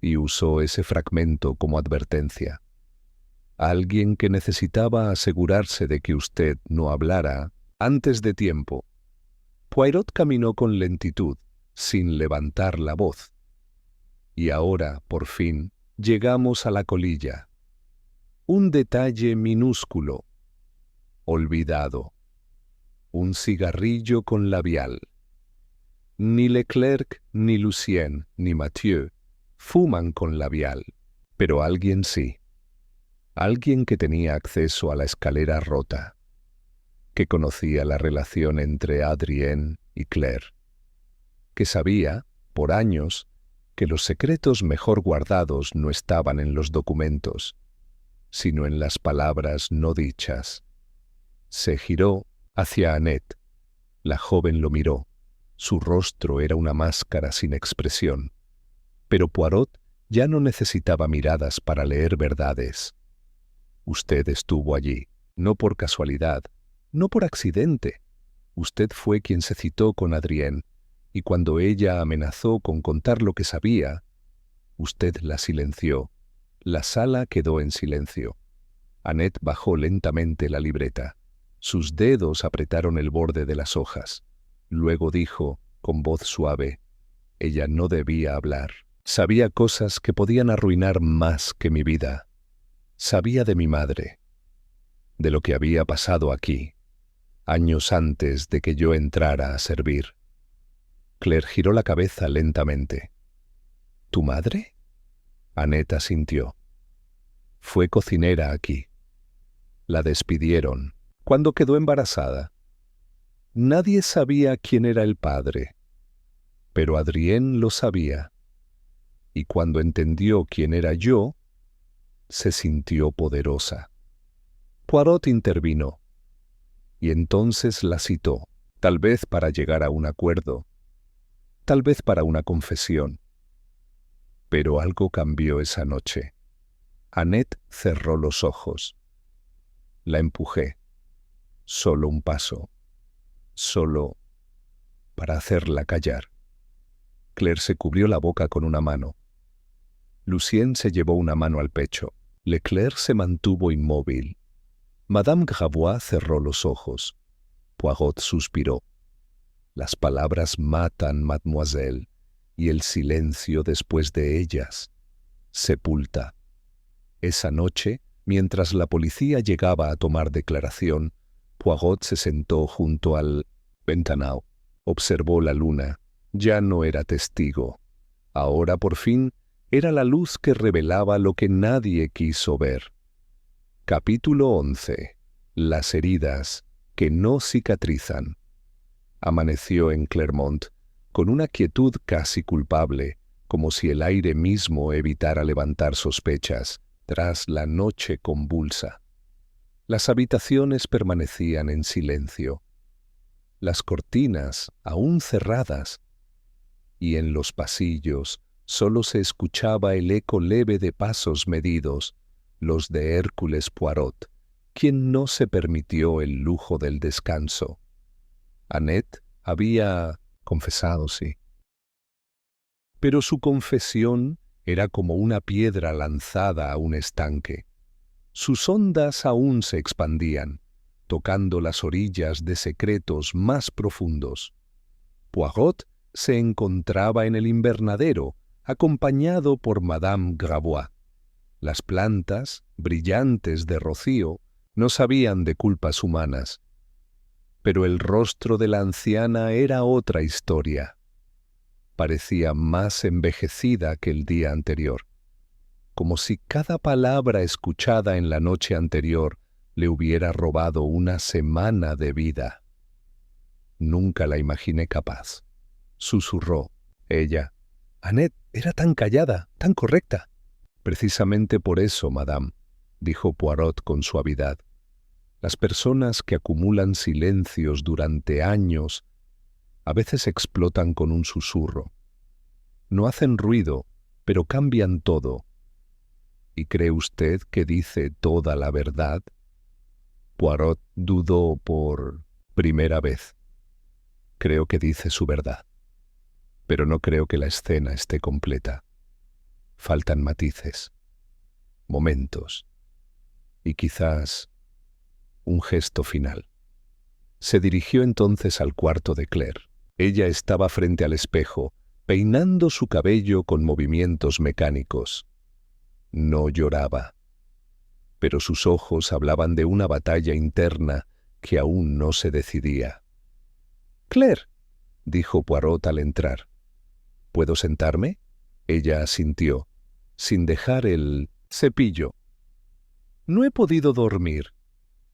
Y usó ese fragmento como advertencia. Alguien que necesitaba asegurarse de que usted no hablara antes de tiempo. Poirot caminó con lentitud, sin levantar la voz. Y ahora, por fin, llegamos a la colilla. Un detalle minúsculo, olvidado. Un cigarrillo con labial. Ni Leclerc, ni Lucien, ni Mathieu fuman con labial, pero alguien sí. Alguien que tenía acceso a la escalera rota, que conocía la relación entre Adrienne y Claire. que sabía, por años, que los secretos mejor guardados no estaban en los documentos, sino en las palabras no dichas. Se giró hacia Annette. La joven lo miró. Su rostro era una máscara sin expresión. Pero Poirot ya no necesitaba miradas para leer verdades. Usted estuvo allí, no por casualidad, no por accidente. Usted fue quien se citó con Adrienne, y cuando ella amenazó con contar lo que sabía, usted la silenció. La sala quedó en silencio. Annette bajó lentamente la libreta. Sus dedos apretaron el borde de las hojas. Luego dijo, con voz suave, ella no debía hablar. Sabía cosas que podían arruinar más que mi vida. Sabía de mi madre, de lo que había pasado aquí, años antes de que yo entrara a servir. Claire giró la cabeza lentamente. ¿Tu madre? Annette asintió. Fue cocinera aquí. La despidieron cuando quedó embarazada. Nadie sabía quién era el padre, pero Adrienne lo sabía. Y cuando entendió quién era yo, se sintió poderosa. Poirot intervino, y entonces la citó, tal vez para llegar a un acuerdo, tal vez para una confesión. Pero algo cambió esa noche. Annette cerró los ojos. La empujé. Solo un paso. Solo para hacerla callar. Claire se cubrió la boca con una mano. Lucien se llevó una mano al pecho. Leclerc se mantuvo inmóvil. Madame Gravois cerró los ojos. Poirot suspiró. Las palabras matan, mademoiselle, y el silencio después de ellas sepulta. Esa noche, mientras la policía llegaba a tomar declaración, Poirot se sentó junto al ventanao. Observó la luna. Ya no era testigo. Ahora, por fin, era la luz que revelaba lo que nadie quiso ver. Capítulo 11. Las heridas que no cicatrizan. Amaneció en Clermont, con una quietud casi culpable, como si el aire mismo evitara levantar sospechas, tras la noche convulsa. Las habitaciones permanecían en silencio. Las cortinas aún cerradas, y en los pasillos solo se escuchaba el eco leve de pasos medidos, los de Hércules Poirot, quien no se permitió el lujo del descanso. Annette había confesado, sí. Pero su confesión era como una piedra lanzada a un estanque. Sus ondas aún se expandían, tocando las orillas de secretos más profundos. Poirot se encontraba en el invernadero, acompañado por Madame Gravois. Las plantas, brillantes de rocío, no sabían de culpas humanas. Pero el rostro de la anciana era otra historia. Parecía más envejecida que el día anterior, como si cada palabra escuchada en la noche anterior le hubiera robado una semana de vida. Nunca la imaginé capaz. Susurró ella. Annette era tan callada, tan correcta. Precisamente por eso, madame, dijo Poirot con suavidad. Las personas que acumulan silencios durante años a veces explotan con un susurro. No hacen ruido, pero cambian todo. ¿Y cree usted que dice toda la verdad? Poirot dudó por primera vez. Creo que dice su verdad, pero no creo que la escena esté completa. Faltan matices, momentos y quizás un gesto final. Se dirigió entonces al cuarto de Claire. Ella estaba frente al espejo, peinando su cabello con movimientos mecánicos. No lloraba, pero sus ojos hablaban de una batalla interna que aún no se decidía. «Claire», dijo Poirot al entrar. «¿Puedo sentarme?» Ella asintió, sin dejar el cepillo. «No he podido dormir.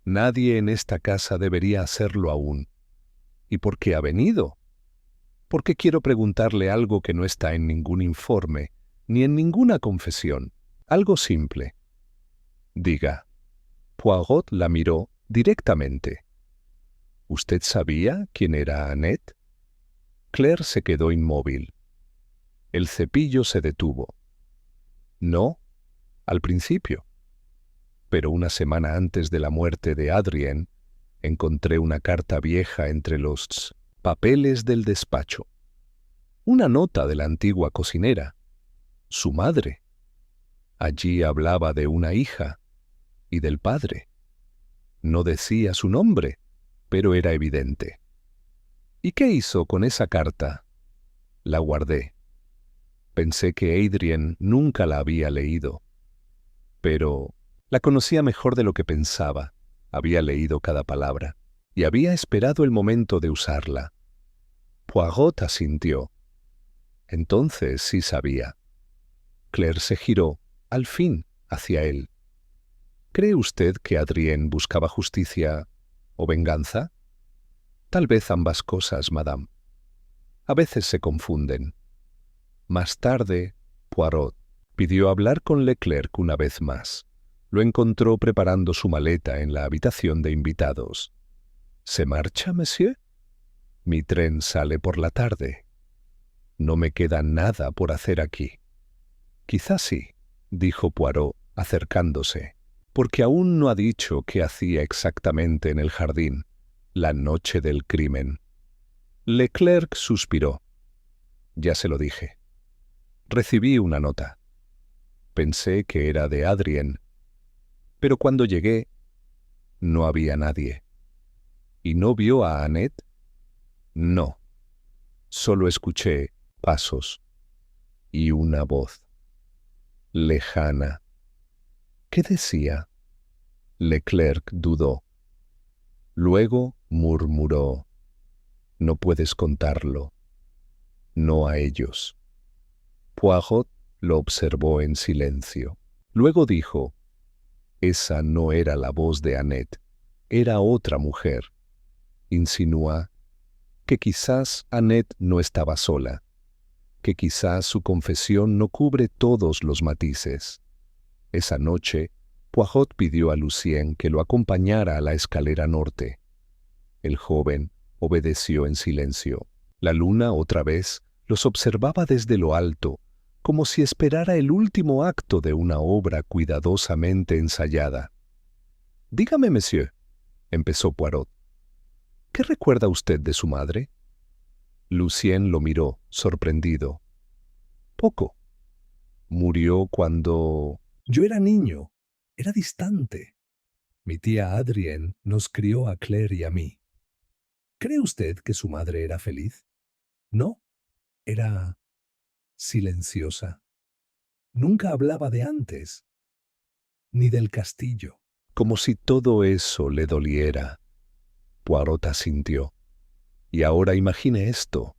Nadie en esta casa debería hacerlo aún. ¿Y por qué ha venido?» porque quiero preguntarle algo que no está en ningún informe, ni en ninguna confesión. Algo simple. Diga. Poirot la miró directamente. ¿Usted sabía quién era Annette? Claire se quedó inmóvil. El cepillo se detuvo. No, al principio. Pero una semana antes de la muerte de Adrien, encontré una carta vieja entre los papeles del despacho. Una nota de la antigua cocinera, su madre. Allí hablaba de una hija y del padre. No decía su nombre, pero era evidente. ¿Y qué hizo con esa carta? La guardé. Pensé que Adrien nunca la había leído. Pero la conocía mejor de lo que pensaba. Había leído cada palabra y había esperado el momento de usarla. Poirot asintió. Entonces sí sabía. Claire se giró, al fin, hacia él. ¿Cree usted que Adrien buscaba justicia o venganza? Tal vez ambas cosas, madame. A veces se confunden. Más tarde, Poirot pidió hablar con Leclerc una vez más. Lo encontró preparando su maleta en la habitación de invitados. ¿Se marcha, monsieur? Mi tren sale por la tarde. No me queda nada por hacer aquí. Quizás sí, dijo Poirot, acercándose, porque aún no ha dicho qué hacía exactamente en el jardín, la noche del crimen. Leclerc suspiró. Ya se lo dije. Recibí una nota. Pensé que era de Adrien, pero cuando llegué, no había nadie. ¿Y no vio a Annette? No. Solo escuché pasos y una voz. Lejana. ¿Qué decía? Leclerc dudó. Luego murmuró. No puedes contarlo. No a ellos. Poirot lo observó en silencio. Luego dijo, esa no era la voz de Annette, era otra mujer. Insinúa que quizás Annette no estaba sola, que quizás su confesión no cubre todos los matices. Esa noche, Poirot pidió a Lucien que lo acompañara a la escalera norte. El joven obedeció en silencio. La luna, otra vez, los observaba desde lo alto, como si esperara el último acto de una obra cuidadosamente ensayada. «Dígame, monsieur», empezó Poirot, «¿qué recuerda usted de su madre?» Lucien lo miró, sorprendido. «Poco. Murió cuando...» Yo era niño. Era distante. Mi tía Adrien nos crió a Claire y a mí. ¿Cree usted que su madre era feliz? No. Era silenciosa. Nunca hablaba de antes, ni del castillo. Como si todo eso le doliera. Poirot asintió. Y ahora imagine esto.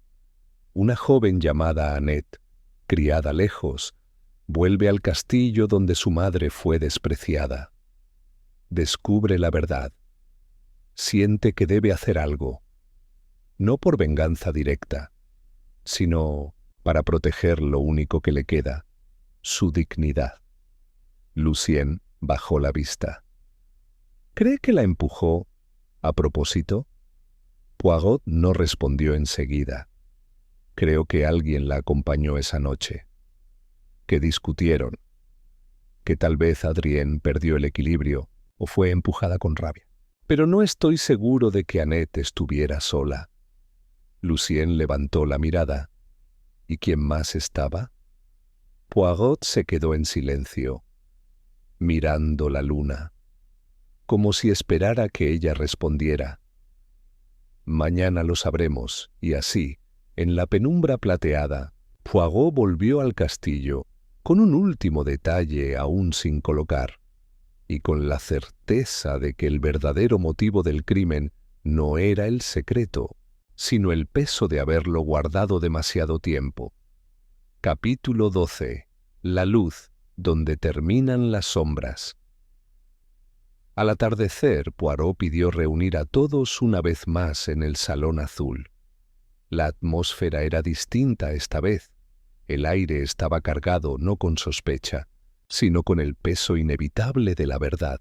Una joven llamada Annette, criada lejos, vuelve al castillo donde su madre fue despreciada. Descubre la verdad. Siente que debe hacer algo. No por venganza directa, sino para proteger lo único que le queda, su dignidad. Lucien bajó la vista. ¿Cree que la empujó a propósito? Poirot no respondió enseguida. Creo que alguien la acompañó esa noche. Que discutieron. Que tal vez Adrien perdió el equilibrio o fue empujada con rabia. Pero no estoy seguro de que Annette estuviera sola. Lucien levantó la mirada. ¿Y quién más estaba? Poirot se quedó en silencio, mirando la luna, como si esperara que ella respondiera. Mañana lo sabremos, y así, en la penumbra plateada, Poirot volvió al castillo, con un último detalle aún sin colocar, y con la certeza de que el verdadero motivo del crimen no era el secreto, sino el peso de haberlo guardado demasiado tiempo. Capítulo 12. La luz, donde terminan las sombras. Al atardecer, Poirot pidió reunir a todos una vez más en el Salón Azul. La atmósfera era distinta esta vez. El aire estaba cargado no con sospecha, sino con el peso inevitable de la verdad.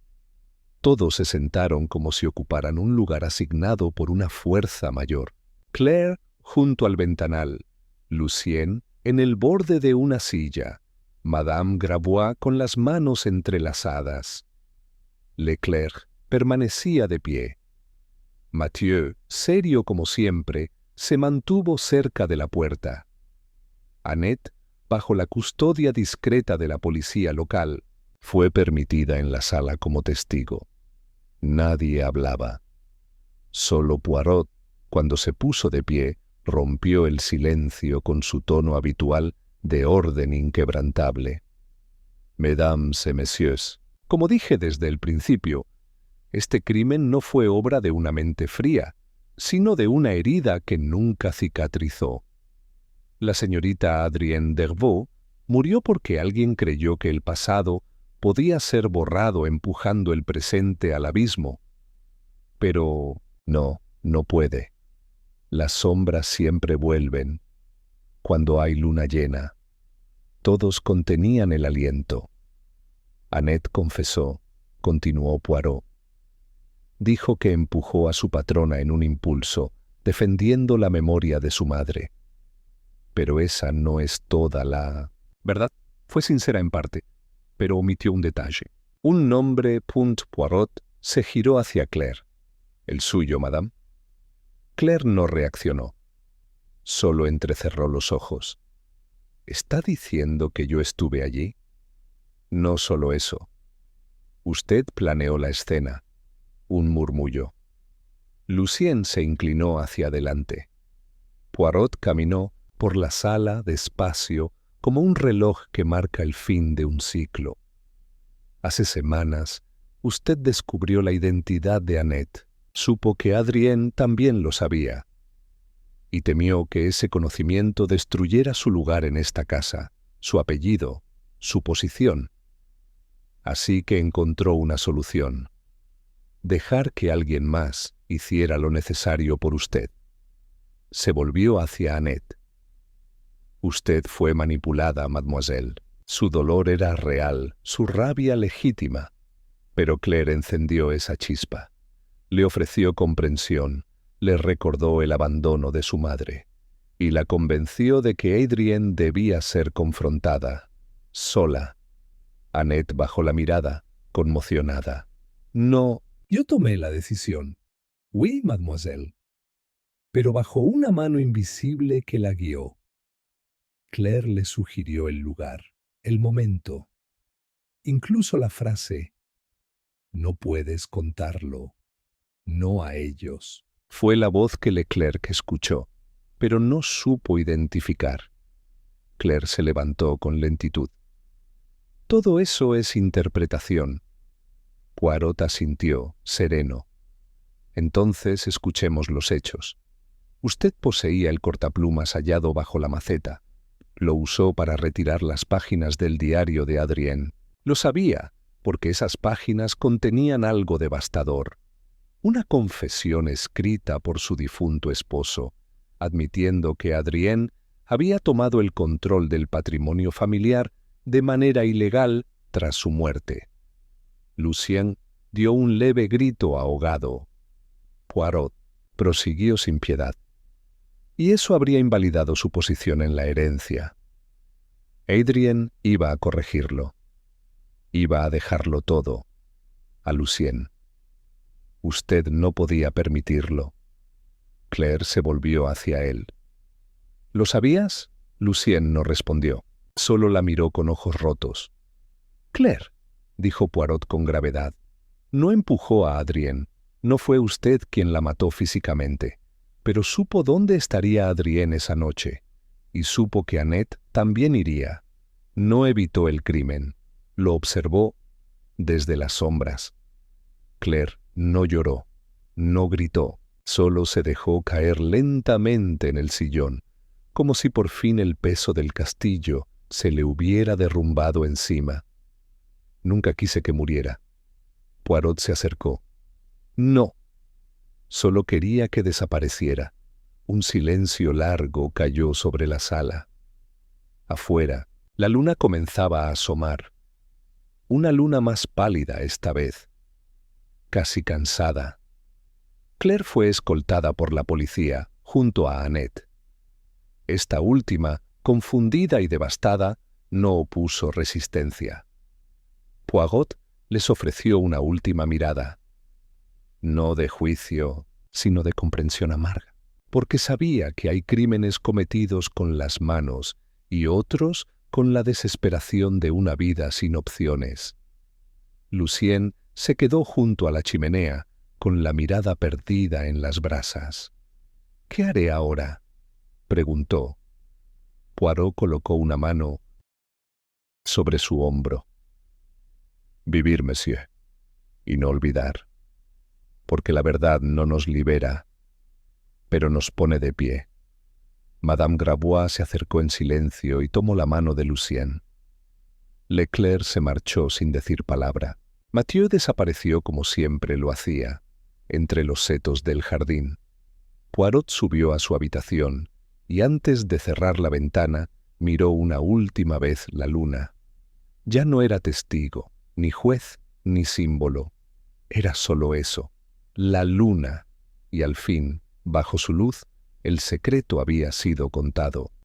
Todos se sentaron como si ocuparan un lugar asignado por una fuerza mayor. Claire junto al ventanal, Lucien en el borde de una silla, Madame Gravois con las manos entrelazadas. Leclerc permanecía de pie. Mathieu, serio como siempre, se mantuvo cerca de la puerta. Annette, bajo la custodia discreta de la policía local, fue permitida en la sala como testigo. Nadie hablaba. Solo Poirot, cuando se puso de pie, rompió el silencio con su tono habitual de orden inquebrantable. Mesdames et messieurs, como dije desde el principio, este crimen no fue obra de una mente fría, sino de una herida que nunca cicatrizó. La señorita Adrienne Dervaux murió porque alguien creyó que el pasado podía ser borrado empujando el presente al abismo. Pero no puede. Las sombras siempre vuelven. Cuando hay luna llena, todos contenían el aliento. Annette confesó, continuó Poirot. Dijo que empujó a su patrona en un impulso, defendiendo la memoria de su madre. Pero esa no es toda la verdad. Fue sincera en parte, pero omitió un detalle. Un nombre, Poirot, se giró hacia Claire. ¿El suyo, madame? Claire no reaccionó. Solo entrecerró los ojos. ¿Está diciendo que yo estuve allí? No solo eso. Usted planeó la escena. Un murmullo. Lucien se inclinó hacia adelante. Poirot caminó por la sala despacio, como un reloj que marca el fin de un ciclo. Hace semanas, usted descubrió la identidad de Annette. Supo que Adrienne también lo sabía. Y temió que ese conocimiento destruyera su lugar en esta casa, su apellido, su posición. Así que encontró una solución. Dejar que alguien más hiciera lo necesario por usted. Se volvió hacia Annette. Usted fue manipulada, mademoiselle. Su dolor era real, su rabia legítima. Pero Claire encendió esa chispa. Le ofreció comprensión, le recordó el abandono de su madre, y la convenció de que Adrienne debía ser confrontada, sola. Annette bajó la mirada, conmocionada. No. Yo tomé la decisión. Oui, mademoiselle. Pero bajo una mano invisible que la guió. Claire le sugirió el lugar, el momento, incluso la frase, no puedes contarlo, no a ellos. Fue la voz que Leclerc escuchó, pero no supo identificar. Claire se levantó con lentitud. Todo eso es interpretación. Poirot asintió, sereno. Entonces escuchemos los hechos. Usted poseía el cortaplumas hallado bajo la maceta. Lo usó para retirar las páginas del diario de Adrienne. Lo sabía, porque esas páginas contenían algo devastador. Una confesión escrita por su difunto esposo, admitiendo que Adrienne había tomado el control del patrimonio familiar de manera ilegal tras su muerte. Lucien dio un leve grito ahogado. Poirot prosiguió sin piedad. Y eso habría invalidado su posición en la herencia. Adrienne iba a corregirlo. Iba a dejarlo todo a Lucien. Usted no podía permitirlo. Claire se volvió hacia él. ¿Lo sabías? Lucien no respondió. Solo la miró con ojos rotos. Claire, dijo Poirot con gravedad, no empujó a Adrienne. No fue usted quien la mató físicamente, pero supo dónde estaría Adrienne esa noche, y supo que Annette también iría. No evitó el crimen, lo observó desde las sombras. Claire no lloró, no gritó, solo se dejó caer lentamente en el sillón, como si por fin el peso del castillo se le hubiera derrumbado encima. Nunca quise que muriera. Poirot se acercó. No. Solo quería que desapareciera. Un silencio largo cayó sobre la sala. Afuera, la luna comenzaba a asomar. Una luna más pálida esta vez, casi cansada. Claire fue escoltada por la policía junto a Annette. Esta última, confundida y devastada, no opuso resistencia. Poirot les ofreció una última mirada, no de juicio, sino de comprensión amarga, porque sabía que hay crímenes cometidos con las manos y otros con la desesperación de una vida sin opciones. Lucien se quedó junto a la chimenea, con la mirada perdida en las brasas. «¿Qué haré ahora?», preguntó. Poirot colocó una mano sobre su hombro. «Vivir, monsieur, y no olvidar, porque la verdad no nos libera, pero nos pone de pie». Madame Gravois se acercó en silencio y tomó la mano de Lucien. Leclerc se marchó sin decir palabra. Mathieu desapareció como siempre lo hacía, entre los setos del jardín. Poirot subió a su habitación y antes de cerrar la ventana miró una última vez la luna. Ya no era testigo, ni juez, ni símbolo. Era solo eso, la luna, y al fin, bajo su luz, el secreto había sido contado.